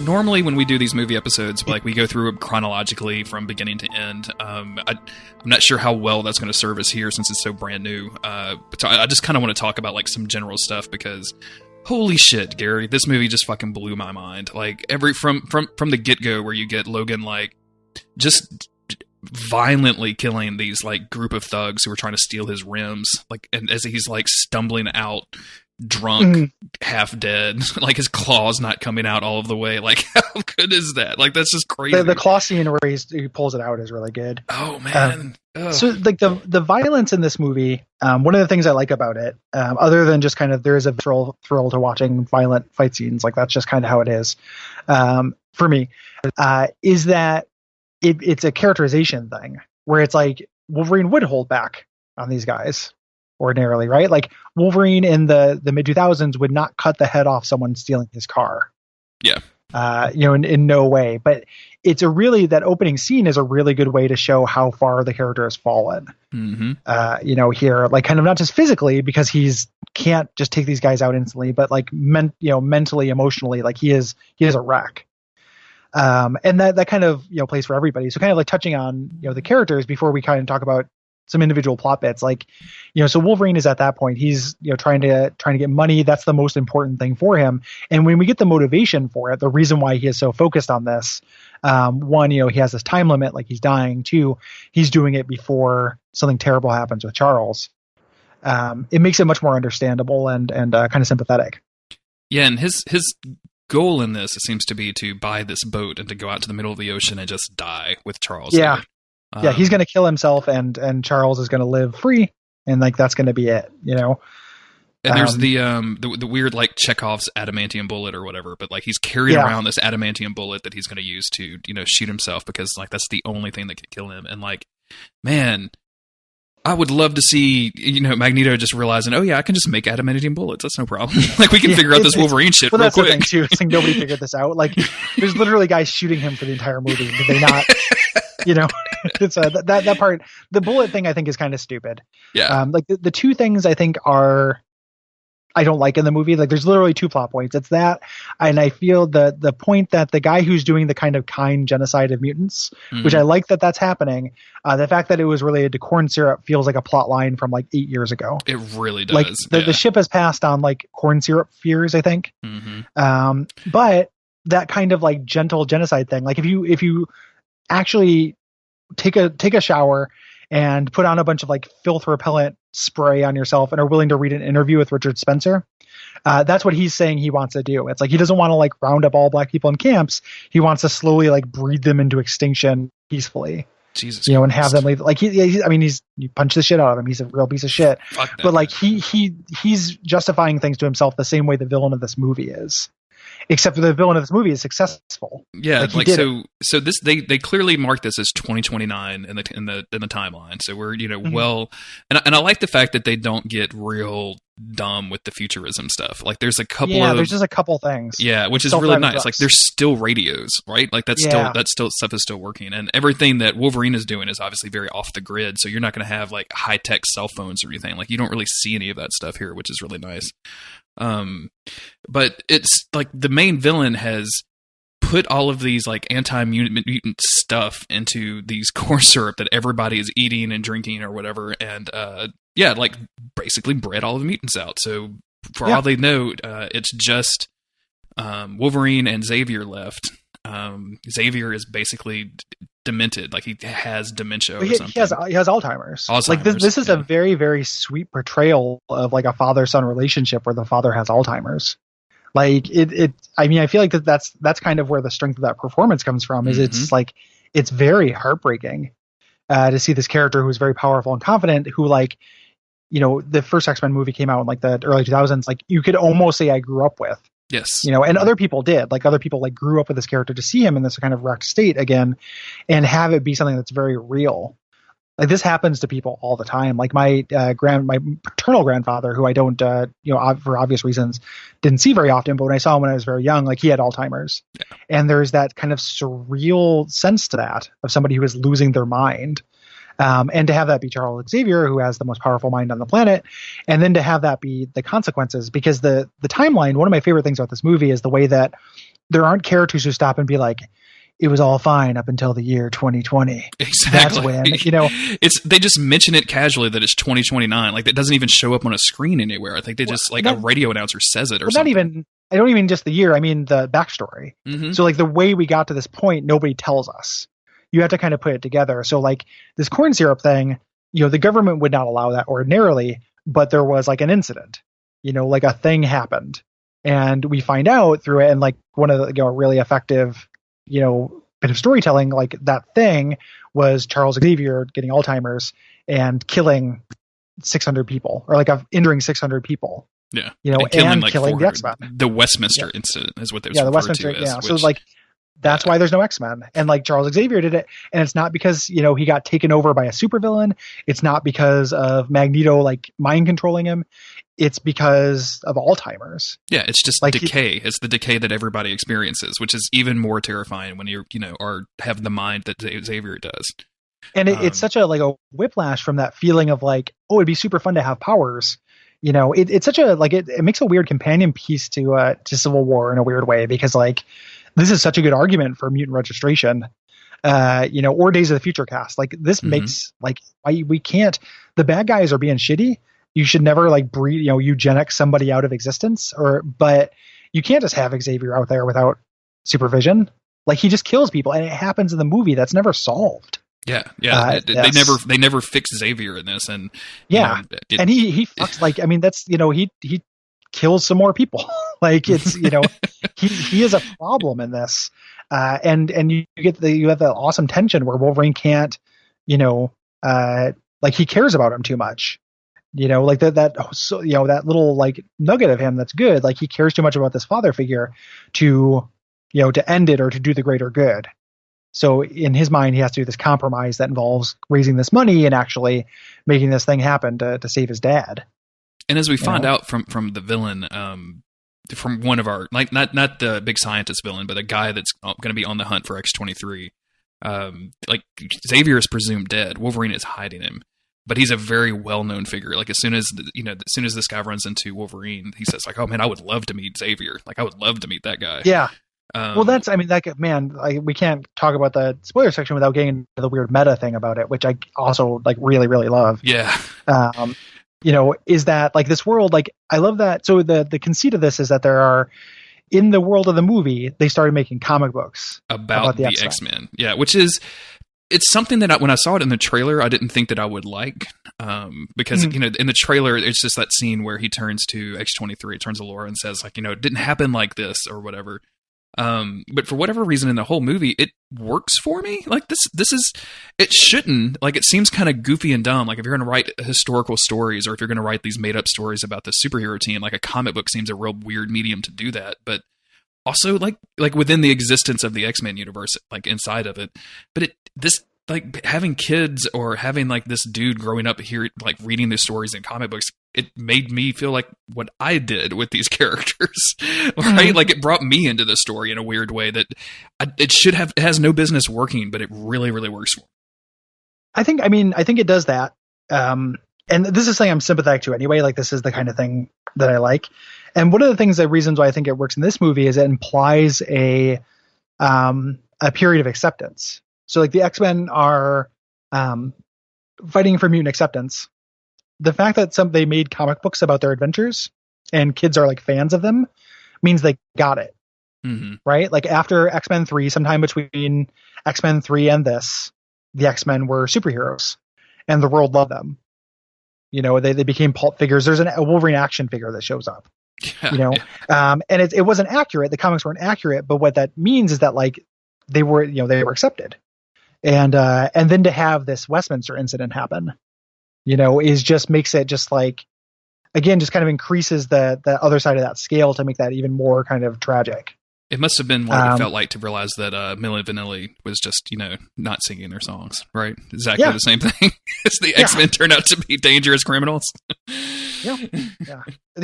Normally when we do these movie episodes, like we go through it chronologically from beginning to end. I'm not sure how well that's going to serve us here since it's so brand new. But so I just kind of want to talk about like some general stuff because holy shit, Gary, this movie just fucking blew my mind. Like from the get-go where you get Logan like just violently killing these like group of thugs who are trying to steal his rims, like, and as he's like stumbling out drunk, half dead, like his claws not coming out all of the way. Like, how good is that? Like, that's just crazy. The claw scene where he pulls it out is really good. Oh man. So like the violence in this movie, one of the things I like about it, other than just kind of there is a visceral thrill to watching violent fight scenes, like that's just kind of how it is for me, is that it's a characterization thing where it's like Wolverine would hold back on these guys ordinarily, right? Like Wolverine in the mid 2000s would not cut the head off someone stealing his car. Yeah. In no way. But it's that opening scene is a really good way to show how far the character has fallen. Mm-hmm. Here, like kind of not just physically because he's can't just take these guys out instantly, but like mentally, emotionally, like he is a wreck. And that kind of, plays for everybody. So kind of like touching on, the characters before we kind of talk about some individual plot bits, like, so Wolverine is at that point, he's, trying to get money. That's the most important thing for him. And when we get the motivation for it, the reason why he is so focused on this, one, he has this time limit, like he's dying. Two, he's doing it before something terrible happens with Charles. It makes it much more understandable and kind of sympathetic. Yeah. And his goal in this seems to be to buy this boat and to go out to the middle of the ocean and just die with Charles. Yeah. He's going to kill himself and Charles is going to live free. And like, that's going to be it, And there's the weird, like Chekhov's adamantium bullet or whatever, but like he's carrying around this adamantium bullet that he's going to use to, shoot himself because like that's the only thing that can kill him. And like, man, I would love to see, Magneto just realizing, oh yeah, I can just make adamantium bullets. That's no problem. Like we can figure out this Wolverine shit real quick. That's the thing too. It's like nobody figured this out. Like there's literally guys shooting him for the entire movie. Did they not? It's that part. The bullet thing I think is kind of stupid. Yeah. Like the two things I think I don't like in the movie. Like there's literally two plot points. It's that, and I feel the point that the guy who's doing the kind of kind genocide of mutants, which I like that's happening. The fact that it was related to corn syrup feels like a plot line from like 8 years ago. It really does. Like the ship has passed on like corn syrup fears, I think. Mm-hmm. But that kind of like gentle genocide thing, like if you actually take a shower and put on a bunch of like filth repellent spray on yourself and are willing to read an interview with Richard Spencer, that's what he's saying he wants to do. It's like he doesn't want to like round up all black people in camps. He wants to slowly like breed them into extinction peacefully. Jesus, and have them leave. Like you punch the shit out of him. He's a real piece of shit. But like he's justifying things to himself the same way the villain of this movie is. Except for the villain of this movie is successful. Yeah, so this they clearly mark this as 2029 in the timeline. So we're well, and I like the fact that they don't get real dumb with the futurism stuff. Like there's a couple there's just a couple things. Yeah, which is really nice. Trucks. Like there's still radios, right? Like that's still stuff is still working, and everything that Wolverine is doing is obviously very off the grid. So you're not going to have like high tech cell phones or anything. Like you don't really see any of that stuff here, which is really nice. But it's like the main villain has put all of these like anti-mutant stuff into these corn syrup that everybody is eating and drinking or whatever, and like basically bred all of the mutants out. So for all they know, it's just Wolverine and Xavier left. Xavier is basically demented, like he has dementia or something. He has Alzheimer's. Like this is a very, very sweet portrayal of like a father-son relationship where the father has Alzheimer's. Like I feel like that's kind of where the strength of that performance comes from. Is it's like it's very heartbreaking to see this character who's very powerful and confident, who like the first X-Men movie came out in like the early 2000s. Like you could almost say I grew up with. Yes. And other people did. Like other people like grew up with this character to see him in this kind of wrecked state again and have it be something that's very real. Like this happens to people all the time. Like my paternal grandfather, who I don't, for obvious reasons, didn't see very often, but when I saw him when I was very young, like he had Alzheimer's. Yeah. And there's that kind of surreal sense to that of somebody who is losing their mind. And to have that be Charles Xavier, who has the most powerful mind on the planet, and then to have that be the consequences, because the timeline, one of my favorite things about this movie is the way that there aren't characters who stop and be like, it was all fine up until the year 2020. Exactly. That's when, they just mention it casually that it's 2029. Like it doesn't even show up on a screen anywhere. I think they just a radio announcer says it or something. I don't even just the year. I mean the backstory. Mm-hmm. So like the way we got to this point, nobody tells us. You have to kind of put it together. So like this corn syrup thing, the government would not allow that ordinarily, but there was like an incident, like a thing happened, and we find out through it. And like one of the really effective, bit of storytelling, like that thing was Charles Xavier getting Alzheimer's and killing 600 people, or like injuring 600 people. Yeah. And killing the X-Men. The Westminster incident is what they was the referred Westminster, to as. So like That's why there's no X-Men. And like Charles Xavier did it. And it's not because, you know, he got taken over by a supervillain. It's not because of Magneto like mind controlling him. It's because of Alzheimer's. Yeah, it's just like decay. It's the decay that everybody experiences, which is even more terrifying when you're, you know, or have the mind that Xavier does. And it's such a like a whiplash from that feeling of like, oh, it'd be super fun to have powers. You know, it's such a like it makes a weird companion piece to Civil War in a weird way, because like this is such a good argument for mutant registration, you know, or Days of the Future cast. Like this makes like we can't. The bad guys are being shitty. You should never like breed, you know, eugenics somebody out of existence, but you can't just have Xavier out there without supervision. Like he just kills people, and it happens in the movie. That's never solved. Yeah. They never fix Xavier in this, and and he fucks like I mean that's you know he kills some more people. Like it's you know he is a problem in this, and you have that awesome tension where Wolverine can't you know like he cares about him too much. You know, like that you know that little like nugget of him that's good. Like he cares too much about this father figure to you know to end it or to do the greater good. So in his mind, he has to do this compromise that involves raising this money and actually making this thing happen to save his dad. And as we find out from the villain, from one of our like not the big scientist villain, but a guy that's going to be on the hunt for X-23. Like Xavier is presumed dead. Wolverine is hiding him, but he's a very well-known figure. Like as soon as this guy runs into Wolverine, he says like, "Oh man, I would love to meet Xavier. Like I would love to meet that guy." Yeah. Well, that's, I mean, like, man, we can't talk about the spoiler section without getting into the weird meta thing about it, which I also like really, really love. Yeah. You know, is that like this world, like, I love that. So the conceit of this is that there are, in the world of the movie, they started making comic books about the X-Men. Yeah. Which is, it's something that when I saw it in the trailer, I didn't think that I would like, because you know, in the trailer, it's just that scene where he turns to X-23, turns to Laura and says like, you know, it didn't happen like this or whatever. But for whatever reason in the whole movie, it works for me. Like this is, it shouldn't, like, it seems kind of goofy and dumb. Like if you're going to write historical stories or if you're going to write these made up stories about the superhero team, like a comic book seems a real weird medium to do that. But also like within the existence of the X-Men universe, like inside of it, but this like having kids or having like this dude growing up here, like reading these stories in comic books, it made me feel like what I did with these characters, right? Like it brought me into the story in a weird way that it has no business working, but it really, really works for me. I think it does that. And this is something I'm sympathetic to anyway. Like this is the kind of thing that I like. And one of the reasons why I think it works in this movie is it implies a period of acceptance. So like the X-Men are fighting for mutant acceptance. The fact that they made comic books about their adventures and kids are like fans of them means they got it. Right? Like after X-Men 3, sometime between X-Men 3 and this, the X-Men were superheroes and the world loved them. You know, they became pulp figures. There's a Wolverine action figure that shows up, you know, and it wasn't accurate. The comics weren't accurate, but what that means is that like they were accepted. And then to have this Westminster incident happen, you know, makes it just like, again, just kind of increases the other side of that scale to make that even more kind of tragic. It must have been what it felt like to realize that Milli Vanilli was just, you know, not singing their songs, right? Exactly the same thing as the X-Men turned out to be dangerous criminals. Yeah.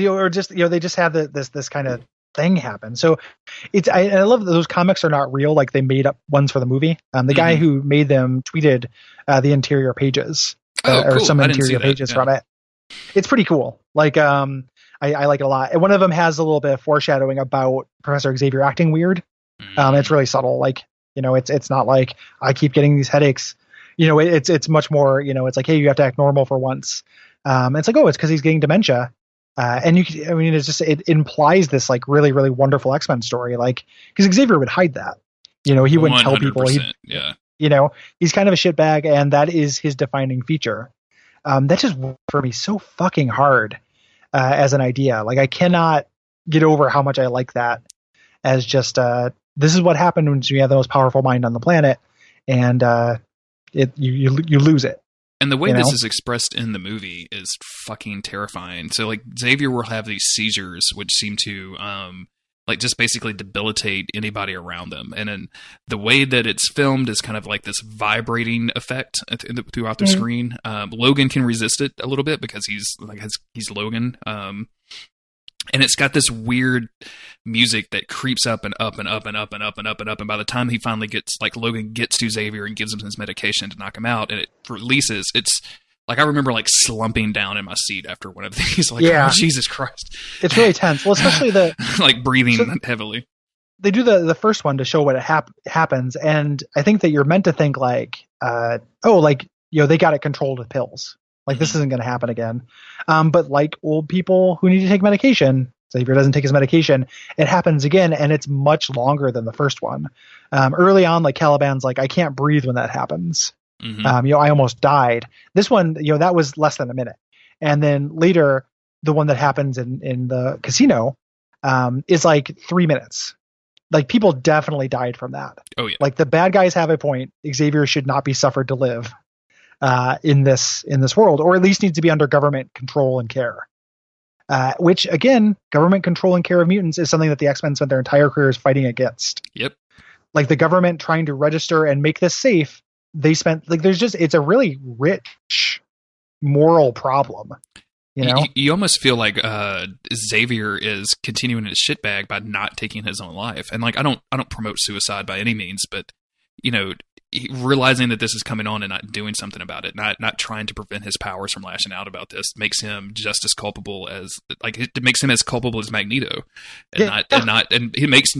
Or just, you know, they just have this kind of thing happen. So I love that those comics are not real. Like they made up ones for the movie. The guy who made them tweeted the interior pages or some interior pages from it. It's pretty cool. Like, I like it a lot. And one of them has a little bit of foreshadowing about Professor Xavier acting weird. It's really subtle. Like, you know, it's not like I keep getting these headaches. You know, it's much more, you know, it's like, hey, you have to act normal for once. It's like, oh, it's because he's getting dementia. It implies this like really, really wonderful X-Men story. Like, because Xavier would hide that. You know, he wouldn't tell people. You know, he's kind of a shitbag, and that is his defining feature. That just worked for me so fucking hard. As an idea, like I cannot get over how much I like that as just this is what happened when you have the most powerful mind on the planet, and you lose it. And the way this is expressed in the movie is fucking terrifying. So like Xavier will have these seizures, which seem to like just basically debilitate anybody around them. And then the way that it's filmed is kind of like this vibrating effect throughout the screen. Logan can resist it a little bit because he's Logan. And it's got this weird music that creeps up and up and up and up and up and up and up. And by the time he finally Logan gets to Xavier and gives him his medication to knock him out, and it releases, it's like, I remember like slumping down in my seat after one of these. Like, oh, Jesus Christ. It's really tense. Well, especially like breathing heavily. They do the first one to show what happens. And I think that you're meant to think like, they got it controlled with pills. Like, this isn't going to happen again. But like old people who need to take medication, Xavier doesn't take his medication, it happens again, and it's much longer than the first one. Early on, like, Caliban's like, I can't breathe when that happens. I almost died. This one, that was less than a minute. And then later, the one that happens in the casino is like 3 minutes. Like, people definitely died from that. Oh, yeah. Like, the bad guys have a point. Xavier should not be suffered to live in this world, or at least needs to be under government control and care. Which, again, government control and care of mutants is something that the X-Men spent their entire careers fighting against. Yep. Like, the government trying to register and make this safe, they spent, like, it's a really rich moral problem. You almost feel like Xavier is continuing his shitbag by not taking his own life. And like, I don't promote suicide by any means, but realizing that this is coming on and not doing something about it, not trying to prevent his powers from lashing out about this, makes him just as culpable as, like, it makes him as culpable as Magneto, and it makes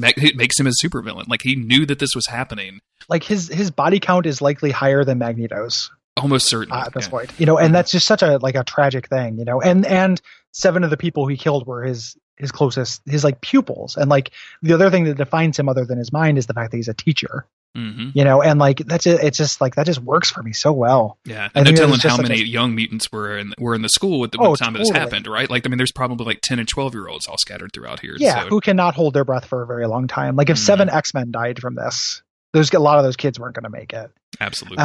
him a supervillain. Like, he knew that this was happening. Like, his body count is likely higher than Magneto's. Almost certainly at this point, and that's just such a tragic thing, and 7 of the people he killed were his closest, his like pupils. And like, the other thing that defines him other than his mind is the fact that he's a teacher. And like, it's just like, that just works for me so well. Yeah. And no telling how many young mutants were in the school at the time this happened, right? Like, I mean, there's probably like 10 and 12-year-olds all scattered throughout here. Yeah. So. Who cannot hold their breath for a very long time. Like, if 7 X-Men died from this, a lot of those kids weren't going to make it. Absolutely.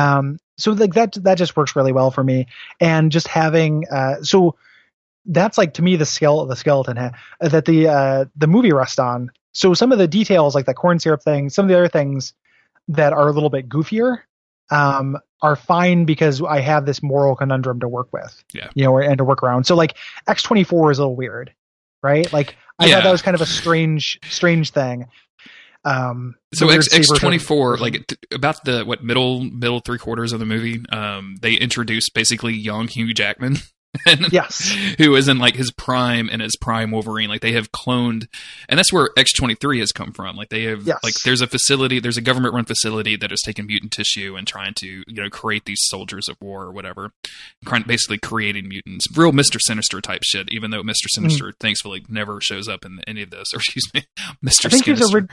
So like that just works really well for me. And just having, so that's like, to me, the skeleton that the movie rests on. So some of the details, like that corn syrup thing, some of the other things that are a little bit goofier, are fine because I have this moral conundrum to work with, and to work around. So like X-24 is a little weird, right? Like, I thought that was kind of a strange thing. So X-24, like about the middle 3/4 of the movie, they introduced basically young Hugh Jackman. Yes. Who is in like his prime and his prime Wolverine. Like, they have cloned, and that's where X-23 has come from. Like, they have like, there's a government run facility that has taken mutant tissue and trying to, create these soldiers of war or whatever, basically creating mutants. Real Mr. Sinister type shit, even though Mr. Sinister thankfully never shows up in any of this, or excuse me, Mr. Sinister.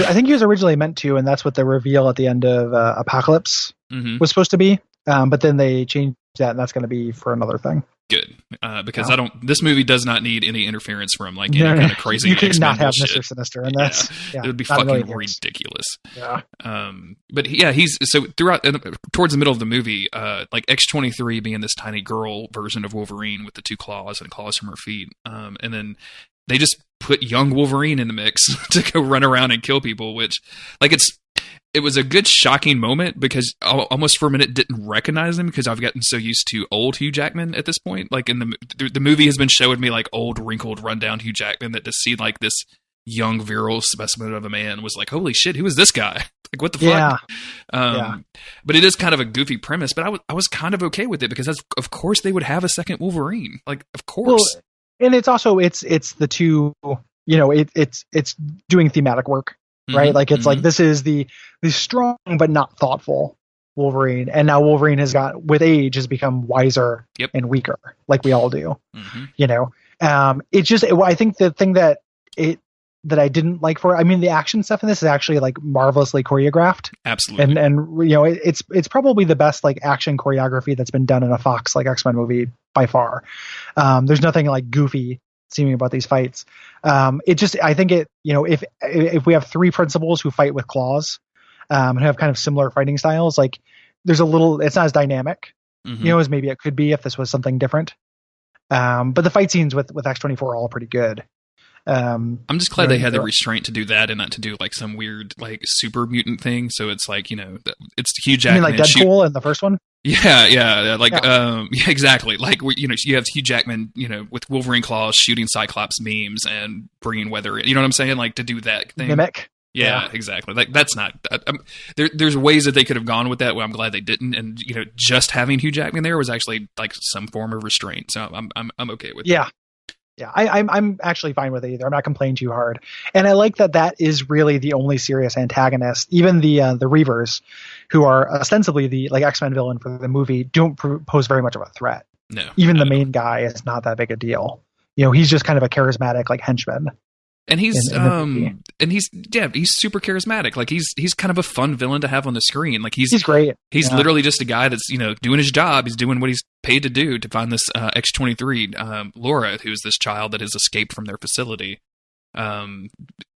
I think he was originally meant to, and that's what the reveal at the end of Apocalypse was supposed to be. But then they changed that, and that's going to be for another thing. Good, because this movie does not need any interference from like any kind of crazy. You could not have bullshit. Mr. Sinister, and that's it would be fucking ridiculous. Yeah. But yeah, he's so towards the middle of the movie, like X-23 being this tiny girl version of Wolverine with the 2 claws and claws from her feet, and then they just put young Wolverine in the mix to go run around and kill people, which like it was a good shocking moment because I almost for a minute didn't recognize him because I've gotten so used to old Hugh Jackman at this point. Like, in the movie has been showing me like old, wrinkled, rundown Hugh Jackman, that to see like this young, virile specimen of a man was like, holy shit, who is this guy? Like, what the fuck? But it is kind of a goofy premise, but I was kind of okay with it because of course they would have a second Wolverine. Like, of course. Well, and it's also, it's the two, it's doing thematic work. Right, like it's like this is the strong but not thoughtful Wolverine, and now Wolverine with age has become wiser and weaker, like we all do. It's just, I think the thing that I didn't like the action stuff in this is actually like marvelously choreographed. Absolutely, and it's probably the best like action choreography that's been done in a Fox like X-Men movie by far. There's nothing like goofy seeming about these fights. I think if we have 3 principals who fight with claws, and have kind of similar fighting styles, like it's not as dynamic, as maybe it could be if this was something different. But the fight scenes with X-24 are all pretty good. I'm just glad they had the restraint to do that and not to do like some weird like super mutant thing. So it's like, it's Hugh Jackman. You mean like Deadpool in the first one? Yeah. Like, yeah, exactly. Like, you have Hugh Jackman, with Wolverine claws shooting Cyclops memes and bringing weather. You know what I'm saying? Like to do that thing. Mimic. Yeah, exactly. Like that's not. There's ways that they could have gone with that. Well, I'm glad they didn't. And just having Hugh Jackman there was actually like some form of restraint. So I'm okay with. Yeah. Yeah, I'm actually fine with it either. I'm not complaining too hard, and I like that is really the only serious antagonist. Even the Reavers, who are ostensibly the like X-Men villain for the movie, don't pose very much of a threat. No, even the main guy is not that big a deal. He's just kind of a charismatic like henchman. And he's he's super charismatic. Like he's kind of a fun villain to have on the screen. Like he's great. He's literally just a guy that's doing his job. He's doing what he's paid to do to find this X-23 Laura, who's this child that has escaped from their facility.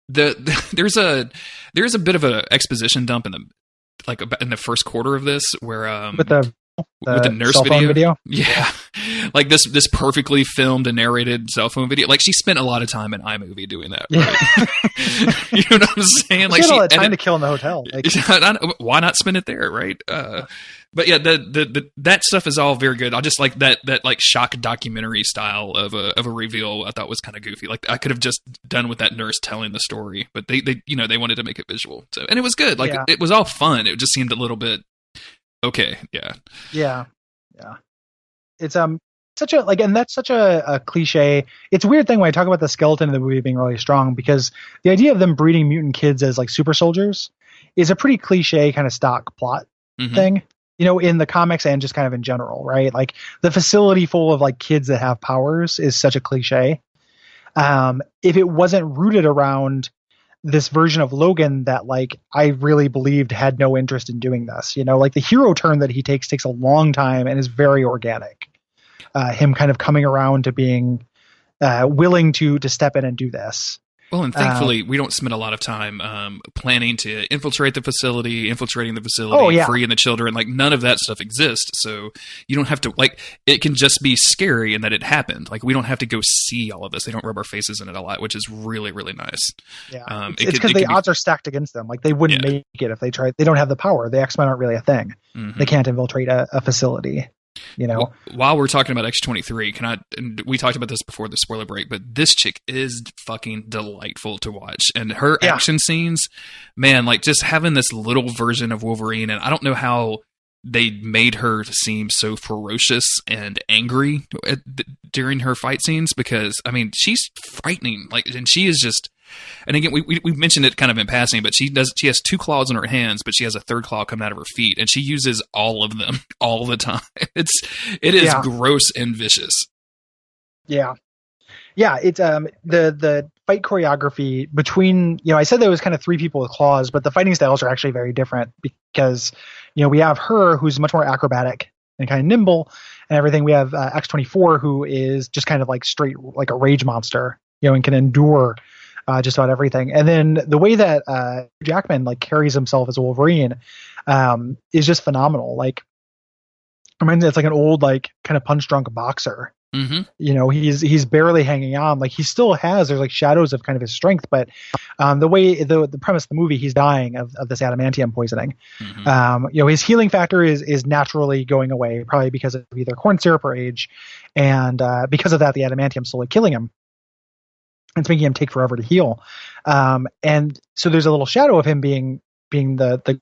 There's a bit of a exposition dump in the first quarter of this where with the nurse video. Yeah. Like this perfectly filmed and narrated cell phone video. Like she spent a lot of time in iMovie doing that. Right? You know what I'm saying? Like she had all that time to kill in the hotel. Like, why not spend it there? Right. But yeah, that stuff is all very good. I just like that like shock documentary style of a reveal. I thought was kind of goofy. Like I could have just done with that nurse telling the story, but they wanted to make it visual. So, and it was good. Like it was all fun. It just seemed a little bit okay. Yeah. It's such a and that's such a cliche. It's a weird thing when I talk about the skeleton in the movie being really strong, because the idea of them breeding mutant kids as like super soldiers is a pretty cliche kind of stock plot thing, in the comics and just kind of in general, right? Like the facility full of like kids that have powers is such a cliche. If it wasn't rooted around this version of Logan that like I really believed had no interest in doing this, like the hero turn that he takes a long time and is very organic. Him kind of coming around to being willing to step in and do this. Well, and thankfully we don't spend a lot of time planning to infiltrating the facility, freeing the children. Like none of that stuff exists. So you don't have to it can just be scary and that it happened. Like we don't have to go see all of this. They don't rub our faces in it a lot, which is really, really nice. Yeah. It's because the odds are stacked against them. Like they wouldn't make it if they tried. They don't have the power. The X-Men aren't really a thing. Mm-hmm. They can't infiltrate a facility. While we're talking about X-23, and we talked about this before the spoiler break, but this chick is fucking delightful to watch. And her action scenes, man, like just having this little version of Wolverine, and I don't know how they made her seem so ferocious and angry during her fight scenes, because, I mean, she's frightening. And she is just... And again, we mentioned it kind of in passing, but she has two claws in her hands, but she has a third claw coming out of her feet, and she uses all of them all the time. It is gross and vicious. Yeah. It's the fight choreography between, I said there was kind of three people with claws, but the fighting styles are actually very different because, we have her who's much more acrobatic and kind of nimble and everything. We have X-24 who is just kind of like straight, like a rage monster, and can endure just about everything. And then the way that Jackman like carries himself as a Wolverine is just phenomenal. Like, I mean, it's like an old, like kind of punch drunk boxer. Mm-hmm. He's barely hanging on. Like there's like shadows of kind of his strength, but the way the premise of the movie, he's dying of this adamantium poisoning. Mm-hmm. His healing factor is naturally going away, probably because of either corn syrup or age, and because of that, the adamantium slowly killing him. It's making him take forever to heal. And so there's a little shadow of him being the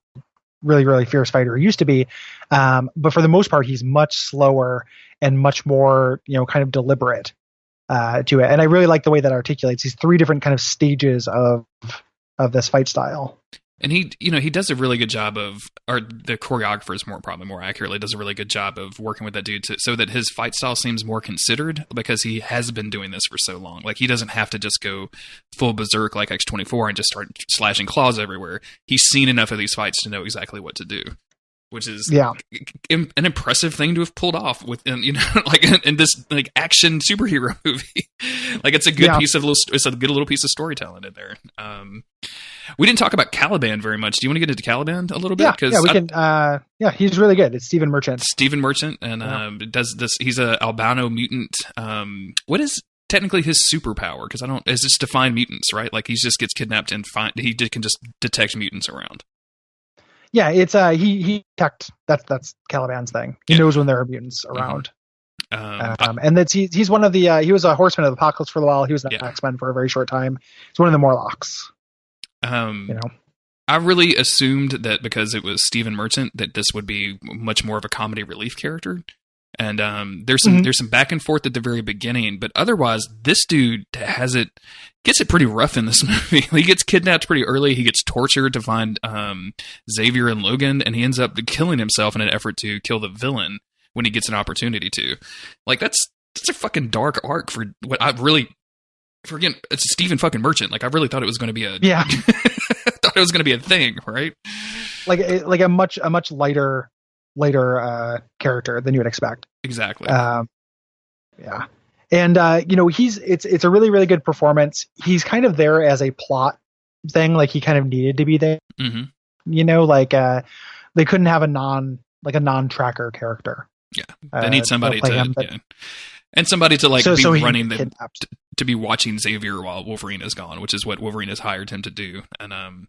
really, really fierce fighter he used to be. But for the most part, he's much slower and much more, kind of deliberate to it. And I really like the way that articulates these three different kind of stages of this fight style. And he does a really good job or the choreographer is probably more accurately does a really good job of working with that dude so that his fight style seems more considered, because he has been doing this for so long. Like he doesn't have to just go full berserk like X-24 and just start slashing claws everywhere. He's seen enough of these fights to know exactly what to do, which is an impressive thing to have pulled off within, like in this like action superhero movie. Like it's a good it's a good little piece of storytelling in there. We didn't talk about Caliban very much. Do you want to get into Caliban a little bit? We can. He's really good. It's Stephen Merchant. And does this. He's a albino mutant. What is technically his superpower? Because it's just to find mutants, right? Like he just gets kidnapped and can just detect mutants around. Yeah, it's he detect that's Caliban's thing. He knows when there are mutants around. And that's he's one of the he was a Horseman of the Apocalypse for a while. He was an X-Men for a very short time. He's one of the Morlocks. I really assumed that because it was Stephen Merchant that this would be much more of a comedy relief character. And there's some back and forth at the very beginning, but otherwise this dude gets it pretty rough in this movie. He gets kidnapped pretty early. He gets tortured to find Xavier and Logan, and he ends up killing himself in an effort to kill the villain when he gets an opportunity to. Like that's a fucking dark arc for what I really again, it's Stephen fucking Merchant. Like I really thought it was going to be thought it was going to be a thing, right? Like a much lighter character than you would expect. Exactly. Yeah. And it's a really, really good performance. He's kind of there as a plot thing, like he kind of needed to be there. Mm-hmm. They couldn't have a non-tracker character. Yeah. They need somebody and somebody to be running to be watching Xavier while Wolverine is gone, which is what Wolverine has hired him to do. And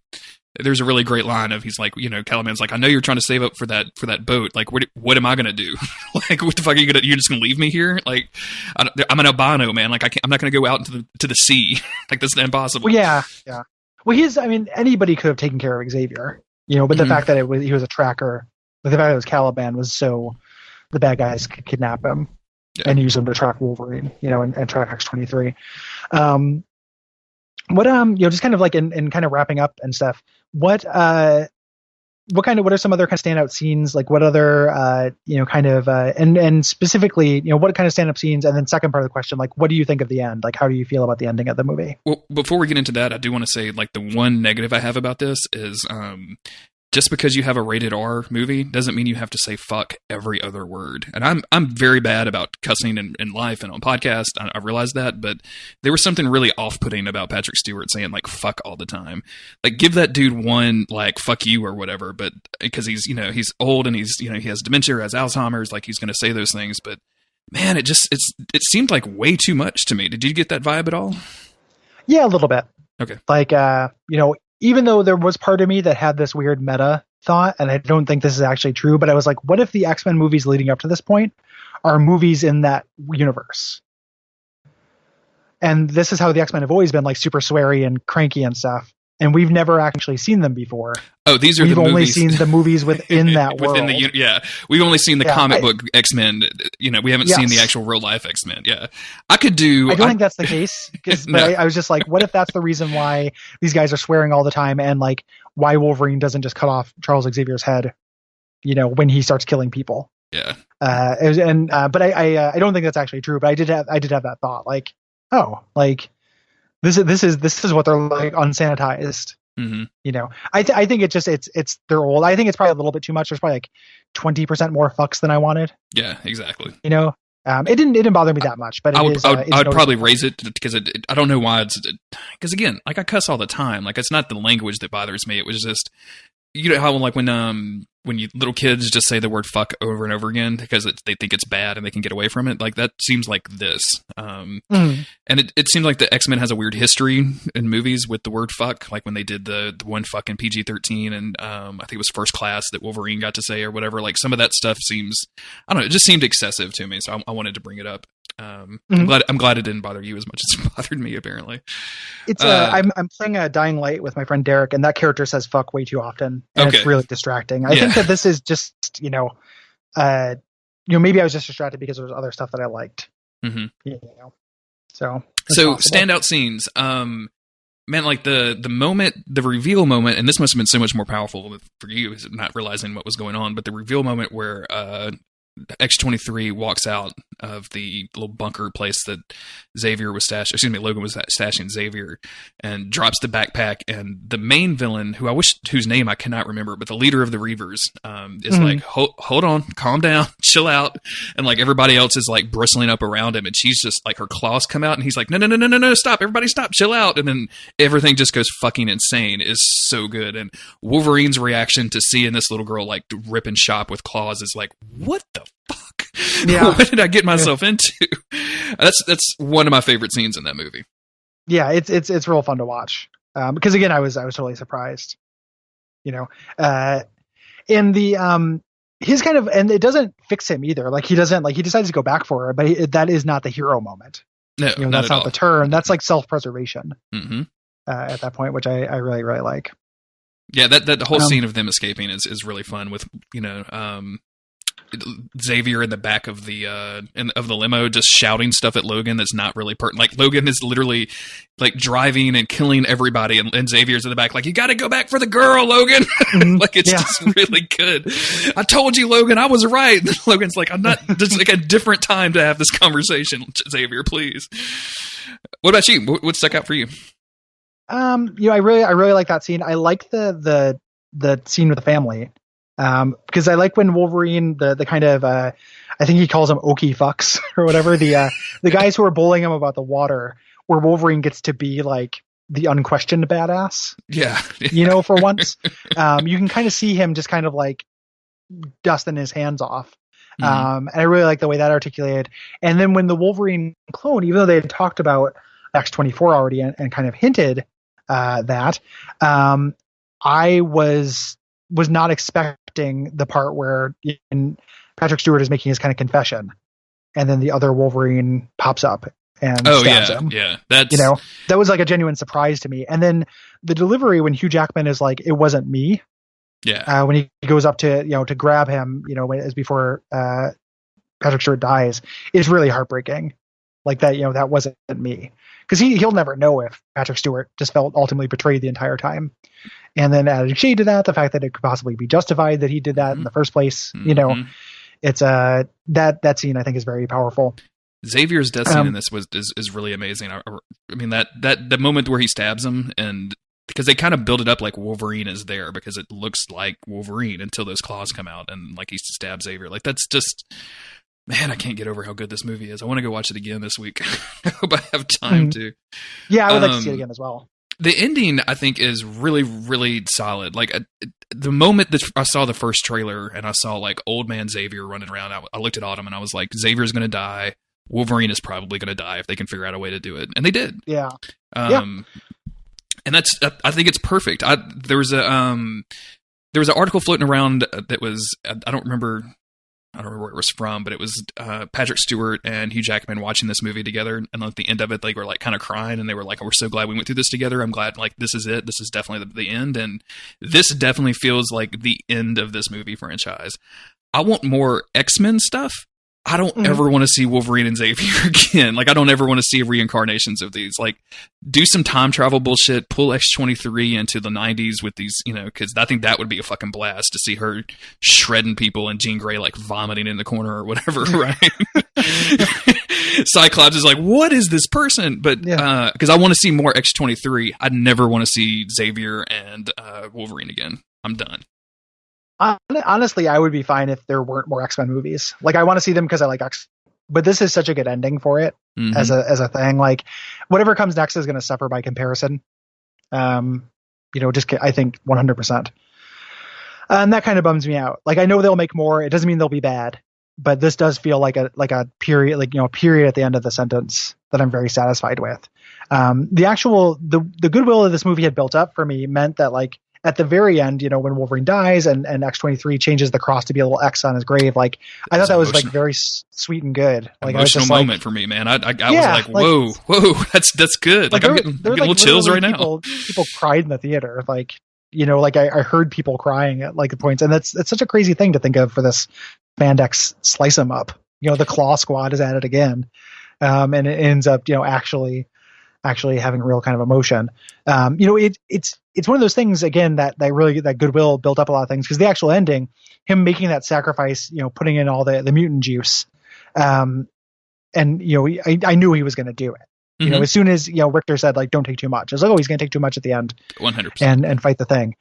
there's a really great line of he's like, Caliban's like, I know you're trying to save up for that boat. Like, what am I gonna do? Like, what the fuck are you gonna? You're just gonna leave me here? Like, I'm an albino man. Like, I'm not gonna go out into the sea. Like, that's impossible. Well, yeah. Well, anybody could have taken care of Xavier, but the fact that he was a tracker, the fact that it was Caliban was so the bad guys could kidnap him and use him to track Wolverine, and track X-23. What just kind of like in kind of wrapping up and stuff. What are some other kind of standout scenes? Like what other and specifically, what kind of stand-up scenes? And then second part of the question, like what do you think of the end? Like how do you feel about the ending of the movie? Well, before we get into that, I do want to say like the one negative I have about this is just because you have a rated R movie doesn't mean you have to say fuck every other word. And I'm very bad about cussing in life and on podcast. I realize that, but there was something really off-putting about Patrick Stewart saying like fuck all the time. Like give that dude one like fuck you or whatever, but because he's old and he has dementia or has Alzheimer's, like he's going to say those things, but man, it seemed like way too much to me. Did you get that vibe at all? Yeah, a little bit. Okay. Like even though there was part of me that had this weird meta thought, and I don't think this is actually true, but I was like, what if the X-Men movies leading up to this point are movies in that universe? And this is how the X-Men have always been, like super sweary and cranky and stuff. And we've never actually seen them before. Oh, these are we've the movies. We've only seen the movies within that world. We've only seen the comic book X-Men. We haven't seen the actual real life X-Men. Yeah, I don't think that's the case. No. I was just like, what if that's the reason why these guys are swearing all the time, and like why Wolverine doesn't just cut off Charles Xavier's head, when he starts killing people. Yeah. But I don't think that's actually true. But I did have that thought, like, oh, like. This is what they're like unsanitized. Mm-hmm. I think it's they're old. I think it's probably a little bit too much. There's probably like 20% more fucks than I wanted. Yeah, exactly. It didn't bother me that much, but I would probably raise it because I don't know why because again, like I cuss all the time. Like it's not the language that bothers me. It was just how like when little kids just say the word fuck over and over again because they think it's bad and they can get away from it. Like that seems like this. And it seems like the X-Men has a weird history in movies with the word fuck. Like when they did the one fuck in PG-13 and I think it was First Class that Wolverine got to say or whatever. Like some of that stuff seems, I don't know, it just seemed excessive to me. So I wanted to bring it up. I'm glad it didn't bother you as much as it bothered me. Apparently, it's I'm playing a Dying Light with my friend Derek, and that character says "fuck" way too often, and it's really distracting. I think that this is just maybe I was just distracted because there was other stuff that I liked. Mm-hmm. So standout scenes, man, like the moment, the reveal moment, and this must have been so much more powerful for you, is not realizing what was going on, but the reveal moment where X-23 walks out of the little bunker place that Logan was stashing Xavier, and drops the backpack, and the main villain, whose name I cannot remember, but the leader of the Reavers, is like, hold on, calm down, chill out, and like everybody else is like bristling up around him, and she's just like, her claws come out, and he's like, no, stop, everybody stop, chill out, and then everything just goes fucking insane. Is so good. And Wolverine's reaction to seeing this little girl like rip and chop with claws is like, what the fuck? Yeah. What did I get myself into? That's one of my favorite scenes in that movie. Yeah, it's real fun to watch. Because again, I was totally surprised. And the his kind of, and it doesn't fix him either. Like he decides to go back for her, but that is not the hero moment. No, that's not all. the turn. That's like self-preservation Mm-hmm. At that point, which I really, really like. Yeah, that whole scene of them escaping is really fun with, Xavier in the back of the limo just shouting stuff at Logan that's not really pertinent. Like Logan is literally like driving and killing everybody, and Xavier's in the back like, you got to go back for the girl, Logan. Like it's just really good. I told you, Logan, I was right. Logan's like, I'm not. There's like a different time to have this conversation, Xavier. Please. What about you? What stuck out for you? I really like that scene. I like the scene with the family. Because I like when Wolverine, the kind of, I think he calls them okie fucks or whatever, the guys who are bullying him about the water, where Wolverine gets to be like the unquestioned badass. Yeah. For once, you can kind of see him just kind of like dusting his hands off. And I really like the way that articulated. And then when the Wolverine clone, even though they had talked about X-24 already and kind of hinted, that, I was not expecting the part where Patrick Stewart is making his kind of confession, and then the other Wolverine pops up and stabs him. Yeah, that's that was like a genuine surprise to me. And then the delivery when Hugh Jackman is like, "It wasn't me." Yeah, when he goes up to to grab him, as before Patrick Stewart dies, is really heartbreaking. Like that, that wasn't me, because he'll never know if Patrick Stewart just felt ultimately betrayed the entire time. And then added shade to that, the fact that it could possibly be justified that he did that in the first place. It's that scene I think is very powerful. Xavier's death scene in this is really amazing. I mean that the moment where he stabs him, and because they kind of build it up like Wolverine is there because it looks like Wolverine until those claws come out and like he stabs Xavier. Like that's just, man, I can't get over how good this movie is. I want to go watch it again this week. I hope I have time to. Yeah, I would like to see it again as well. The ending, I think, is really, really solid. Like the moment that I saw the first trailer and I saw like old man Xavier running around, I looked at Autumn and I was like, Xavier's going to die. Wolverine is probably going to die if they can figure out a way to do it, and they did. Yeah. And that's, I think it's perfect. There was an article floating around that was, I don't remember where it was from, but it was Patrick Stewart and Hugh Jackman watching this movie together, and at the end of it, they were like kind of crying, and they were like, "We're so glad we went through this together. I'm glad, like this is it. This is definitely the end." And this definitely feels like the end of this movie franchise. I want more X-Men stuff. I don't ever want to see Wolverine and Xavier again. Like, I don't ever want to see reincarnations of these. Like, do some time travel bullshit, pull X-23 into the 90s with these, because I think that would be a fucking blast to see her shredding people and Jean Grey, like, vomiting in the corner or whatever, right? Cyclops is like, what is this person? But, because I want to see more X-23. I never want to see Xavier and Wolverine again. I'm done. Honestly, I would be fine if there weren't more X-Men movies. Like, I want to see them because I like X, but this is such a good ending for it as a thing. Like, whatever comes next is going to suffer by comparison. Just I think 100%. And that kind of bums me out. Like, I know they'll make more. It doesn't mean they'll be bad, but this does feel like a period, period at the end of the sentence that I'm very satisfied with. The goodwill of this movie had built up for me meant that, like, at the very end, when Wolverine dies and X-23 changes the cross to be a little X on his grave, like, I thought that was like very sweet and good. Like, emotional moment for me, man. I was like, whoa, that's good. Like, I'm getting little chills right now. People cried in the theater. Like, I heard people crying at like points, and it's such a crazy thing to think of for this spandex slice 'em up. The Claw Squad is at it again, and it ends up, actually having real kind of emotion. It's one of those things again that goodwill built up a lot of things, because the actual ending, him making that sacrifice, putting in all the mutant juice, and I knew he was going to do it. As soon as Richter said, like, don't take too much, I was like, oh, he's going to take too much at the end, 100%, and fight the thing.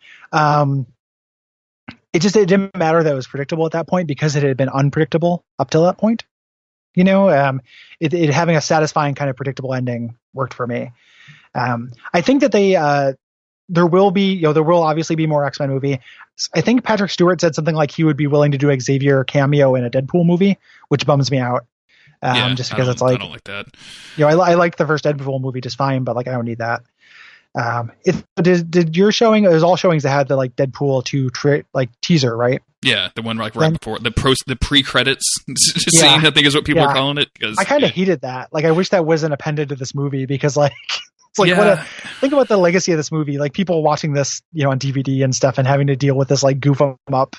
It didn't matter that it was predictable at that point, because it had been unpredictable up till that point. It having a satisfying kind of predictable ending worked for me. I think that they there will be, there will obviously be more X-Men movie. I think Patrick Stewart said something like he would be willing to do a Xavier cameo in a Deadpool movie, which bums me out. Just because it's like, I don't like that. I liked the first Deadpool movie just fine, but like I don't need that. Did your showing? It was all showings that had the like Deadpool 2 teaser, right? Yeah, the one right before the pre-credits scene. I think is what people are calling it. I kind of hated that. Like, I wish that wasn't appended to this movie because like. It's like, think about the legacy of this movie. Like, people watching this, on DVD and stuff and having to deal with this, like, goof 'em up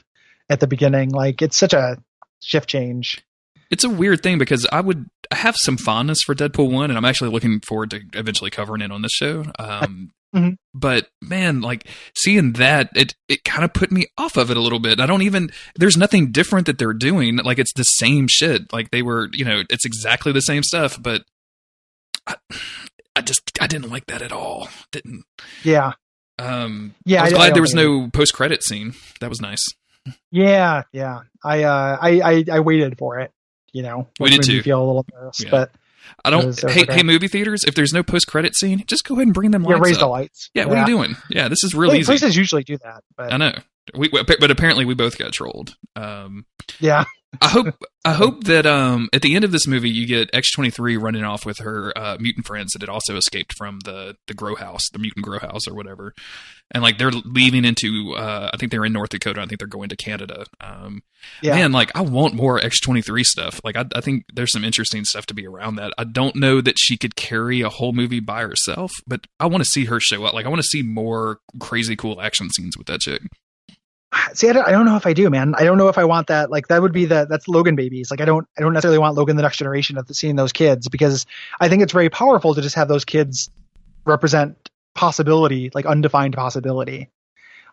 at the beginning. Like, it's such a shift change. It's a weird thing because I have some fondness for Deadpool 1, and I'm actually looking forward to eventually covering it on this show. But, man, like, seeing that, it kind of put me off of it a little bit. There's nothing different that they're doing. Like, it's the same shit. Like, they were, it's exactly the same stuff, but I didn't like that at all. Didn't. Yeah. I was glad there was no post-credit scene. That was nice. Yeah. I waited for it. We did too. Feel a little nervous, but I don't. Hey, movie theaters! If there's no post-credit scene, just go ahead and bring them lights. Raise up. the lights. Yeah, what are you doing? Yeah, this is really easy. Places usually do that, but I know. But apparently we both got trolled. Yeah. I hope that at the end of this movie you get X-23 running off with her mutant friends that had also escaped from the grow house, the mutant grow house or whatever, and like they're leaving into I think they're in North Dakota. I think they're going to Canada. Man, like I want more X-23 stuff. Like I think there's some interesting stuff to be around that. I don't know that she could carry a whole movie by herself, but I want to see her show up. Like I want to see more crazy cool action scenes with that chick. See, I don't know if I do, man. I don't know if I want that. Like that would be that's Logan babies. Like I don't necessarily want Logan the Next Generation of seeing those kids because I think it's very powerful to just have those kids represent possibility, like undefined possibility.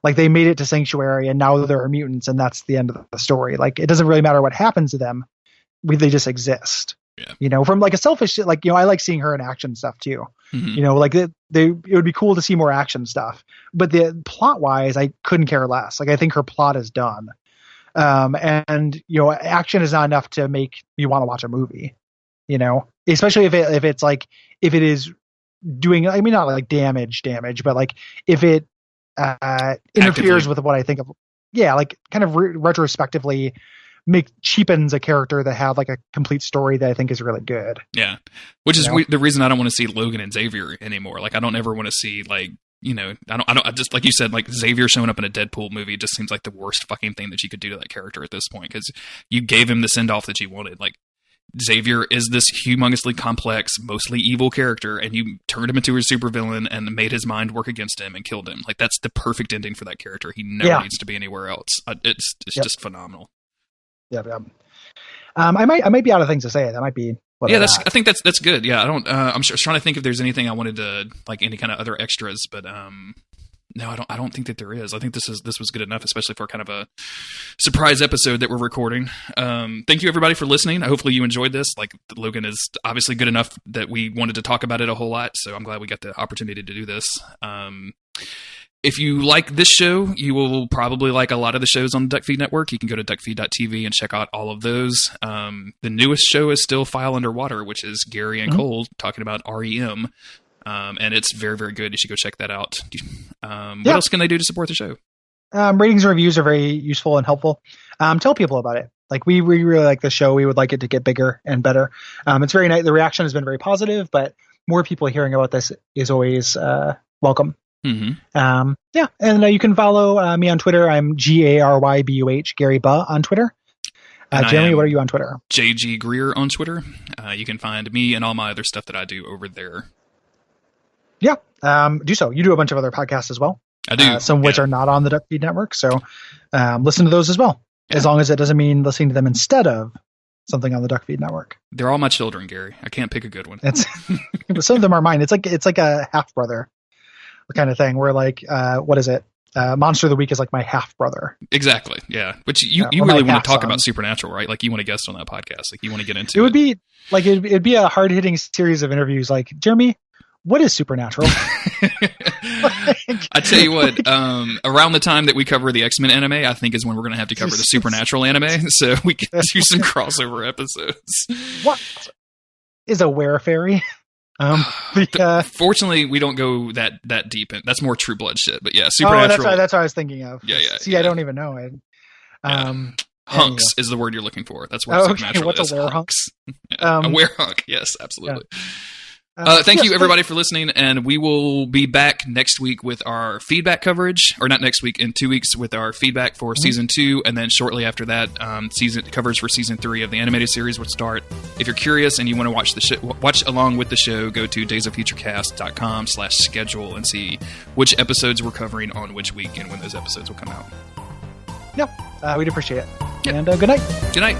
Like they made it to Sanctuary and now there are mutants and that's the end of the story. Like it doesn't really matter what happens to them. They just exist. Yeah. From like a selfish, like, I like seeing her in action stuff too. Mm-hmm. Like it would be cool to see more action stuff, but the plot wise, I couldn't care less. Like I think her plot is done. And action is not enough to make me want to watch a movie, especially if it is doing, I mean, not like damage, but like if it interferes with what I think of, like kind of retrospectively cheapens a character that have like a complete story that I think is really good. Yeah. Which is the reason I don't want to see Logan and Xavier anymore. Like I don't ever want to see like, I just, like you said, like Xavier showing up in a Deadpool movie just seems like the worst fucking thing that you could do to that character at this point. Cause you gave him the send off that you wanted. Like Xavier is this humongously complex, mostly evil character, and you turned him into a supervillain and made his mind work against him and killed him. Like that's the perfect ending for that character. He never needs to be anywhere else. It's just phenomenal. Yeah. I might be out of things to say. That might be. I think that's good. Yeah. I don't. I'm trying to think if there's anything I wanted to like any kind of other extras, but no, I don't think that there is. I think this was good enough, especially for kind of a surprise episode that we're recording. Thank you everybody for listening. Hopefully you enjoyed this. Like Logan is obviously good enough that we wanted to talk about it a whole lot. So I'm glad we got the opportunity to do this. If you like this show, you will probably like a lot of the shows on the Duckfeed network. You can go to Duckfeed.tv and check out all of those. The newest show is still File Underwater, which is Gary and Cole talking about REM. And it's very, very good. You should go check that out. What else can they do to support the show? Ratings and reviews are very useful and helpful. Tell people about it. Like we really like the show. We would like it to get bigger and better. It's very nice. The reaction has been very positive, but more people hearing about this is always welcome. Mm-hmm. And you can follow me on Twitter. I'm GARYBUH, Gary Buh on Twitter. Jeremy, what are you on Twitter? JG Greer on Twitter. You can find me and all my other stuff that I do over there. Yeah, do so. You do a bunch of other podcasts as well. I do. Some of which are not on the Duckfeed network, so listen to those as well. Yeah. As long as it doesn't mean listening to them instead of something on the Duckfeed network. They're all my children, Gary. I can't pick a good one. Some of them are mine. It's like a half brother kind of thing where like what is it? Monster of the Week is like my half brother. Exactly. Yeah. But you really want to talk about Supernatural, right? Like you want to guest on that podcast. Like you want to get into it. It would be like it'd be a hard hitting series of interviews. Like Jeremy, what is Supernatural? I tell you what, around the time that we cover the X-Men anime, I think is when we're going to have to cover the Supernatural anime. So we can do some crossover episodes. What is a were-fairy? Fortunately, we don't go that deep in. That's more True Blood shit. But yeah, Supernatural. That's what I was thinking of. Yeah. See, I don't even know. Hunks is the word you're looking for. That's what Supernatural what's is. A werehunk? A werehunk. Yes, absolutely. Thank you, everybody, for listening, and we will be back next week with our feedback coverage, or not next week, in 2 weeks with our feedback for Season 2, and then shortly after that, season coverage for Season 3 of the animated series will start. If you're curious and you want to watch along with the show, go to daysoffuturecast.com/schedule and see which episodes we're covering on which week and when those episodes will come out. Yeah, we'd appreciate it. Yep. And good night. Good night.